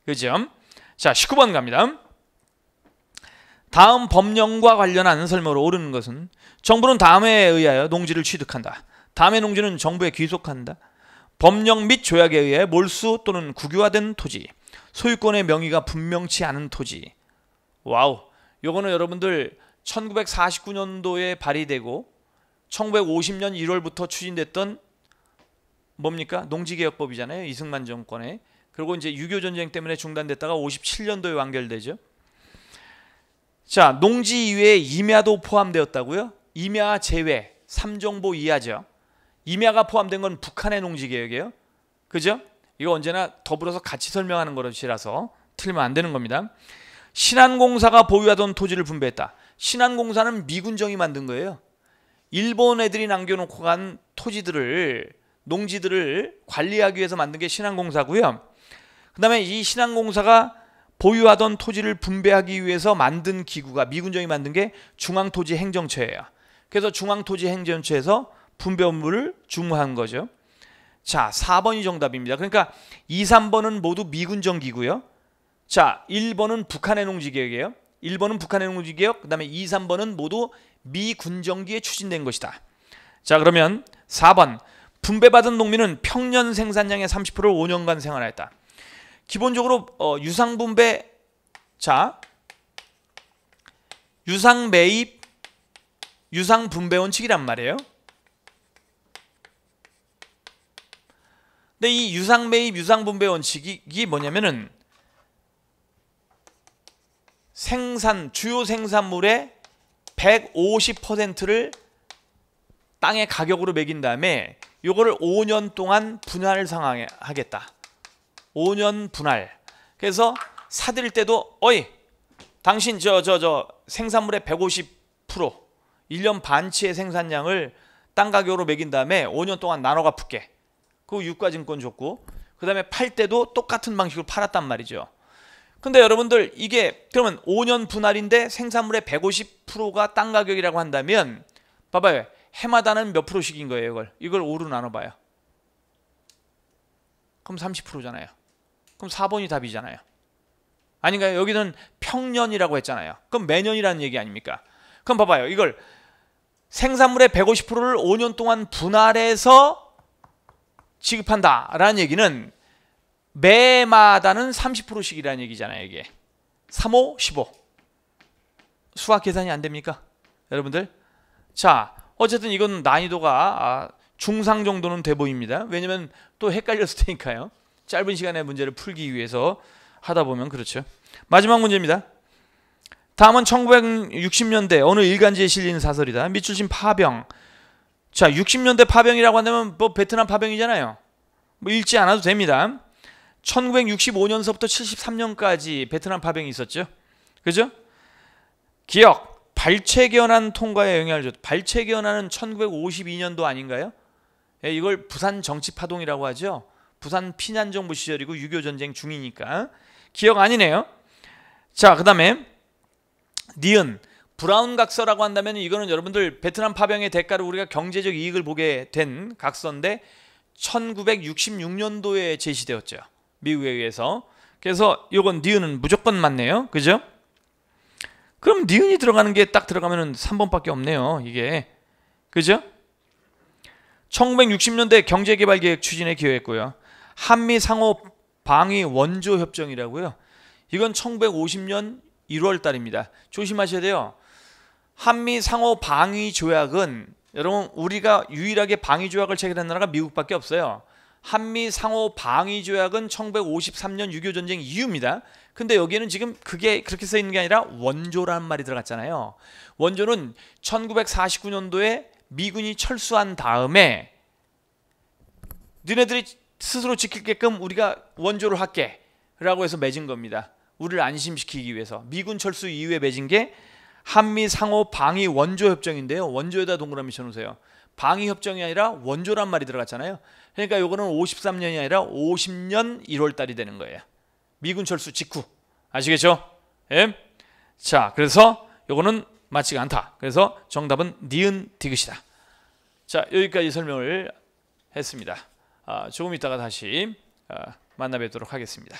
그죠? 자, 19번 갑니다. 다음 법령과 관련한 설명으로 옳은 것은 정부는 다음에 의하여 농지를 취득한다. 다음의 농지는 정부에 귀속한다. 법령 및 조약에 의해 몰수 또는 국유화된 토지, 소유권의 명의가 분명치 않은 토지. 와우, 요거는 여러분들 1949년도에 발의되고 1950년 1월부터 추진됐던 뭡니까? 농지개혁법이잖아요. 이승만 정권에. 그리고 이제 6.25 전쟁 때문에 중단됐다가 57년도에 완결되죠. 자, 농지 이외에 임야도 포함되었다고요? 임야 제외, 3정보 이하죠. 임야가 포함된 건 북한의 농지개혁이에요. 그죠? 이거 언제나 더불어서 같이 설명하는 것이라서 틀리면 안 되는 겁니다. 신한공사가 보유하던 토지를 분배했다. 신한공사는 미군정이 만든 거예요. 일본 애들이 남겨놓고 간 토지들을, 농지들을 관리하기 위해서 만든 게 신한공사고요. 그 다음에 이 신한공사가 보유하던 토지를 분배하기 위해서 만든 기구가, 미군정이 만든 게 중앙토지행정처예요. 그래서 중앙토지행정처에서 분배 업무를 주무한 거죠. 자, 4번이 정답입니다. 그러니까 2, 3번은 모두 미군정 기구요. 자, 1번은 북한의 농지개혁이에요. 1번은 북한의 농지개혁, 그 다음에 2, 3번은 모두 미군정기에 추진된 것이다. 자, 그러면 4번. 분배받은 농민은 평년 생산량의 30%를 5년간 생활하였다. 기본적으로 유상분배, 자, 유상매입, 유상분배 원칙이란 말이에요. 근데 이 유상매입, 유상분배 원칙이 뭐냐면은 주요 생산물의 150%를 땅의 가격으로 매긴 다음에 요거를 5년 동안 분할을 상하겠다. 5년 분할. 그래서 사들일 때도 당신 저 생산물의 150%, 1년 반치의 생산량을 땅 가격으로 매긴 다음에 5년 동안 나눠 갚을게. 그 유가증권 줬고, 그 다음에 팔 때도 똑같은 방식으로 팔았단 말이죠. 근데 여러분들 이게 그러면 5년 분할인데 생산물의 150%가 땅 가격이라고 한다면 봐봐요. 해마다는 몇 프로씩인 거예요, 이걸 5로 나눠봐요. 그럼 30%잖아요. 그럼 4번이 답이잖아요. 아닌가요? 여기는 평년이라고 했잖아요. 그럼 매년이라는 얘기 아닙니까? 그럼 봐봐요. 이걸 생산물의 150%를 5년 동안 분할해서 지급한다라는 얘기는 매마다는 30%씩이라는 얘기잖아요. 이게 3, 5, 15. 수학 계산이 안 됩니까? 여러분들? 자, 어쨌든 이건 난이도가 중상 정도는 돼 보입니다. 왜냐면 또 헷갈렸을 테니까요. 짧은 시간에 문제를 풀기 위해서 하다 보면 그렇죠. 마지막 문제입니다. 다음은 1960년대 어느 일간지에 실린 사설이다. 밑줄친 파병. 자, 60년대 파병이라고 한다면 뭐 베트남 파병이잖아요. 뭐 읽지 않아도 됩니다. 1965년서부터 73년까지 베트남 파병이 있었죠. 그죠? 기억, 발췌견환 통과에 영향을 줬다. 발췌견환은 1952년도 아닌가요? 예, 이걸 부산 정치파동이라고 하죠. 부산 피난정부 시절이고 6.25 전쟁 중이니까. 기억 아니네요. 자, 그 다음에 니은, 브라운 각서라고 한다면 이거는 여러분들 베트남 파병의 대가로 우리가 경제적 이익을 보게 된 각서인데 1966년도에 제시되었죠. 미국에 의해서. 그래서 이건 니은은 무조건 맞네요. 그죠? 그럼 니은이 들어가는 게 딱 들어가면 3번밖에 없네요. 이게. 그죠? 1960년대 경제개발계획 추진에 기여했고요. 한미 상호 방위 원조 협정이라고요. 이건 1950년 1월 달입니다. 조심하셔야 돼요. 한미 상호 방위 조약은 여러분 우리가 유일하게 방위 조약을 체결한 나라가 미국밖에 없어요. 한미 상호 방위 조약은 1953년 6.25 전쟁 이후입니다. 근데 여기에는 지금 그게 그렇게 써 있는 게 아니라 원조라는 말이 들어갔잖아요. 원조는 1949년도에 미군이 철수한 다음에 너네들이 스스로 지키게끔 우리가 원조를 할게 라고 해서 맺은 겁니다. 우리를 안심시키기 위해서. 미군 철수 이후에 맺은 게 한미 상호 방위 원조 협정인데요. 원조에다 동그라미 쳐놓으세요. 방위 협정이 아니라 원조란 말이 들어갔잖아요. 그러니까 요거는 53년이 아니라 50년 1월 달이 되는 거예요. 미군 철수 직후. 아시겠죠? 예? 자, 그래서 요거는 맞지가 않다. 그래서 정답은 니은 디귿이다. 자, 여기까지 설명을 했습니다. 조금 있다가 다시 만나 뵙도록 하겠습니다.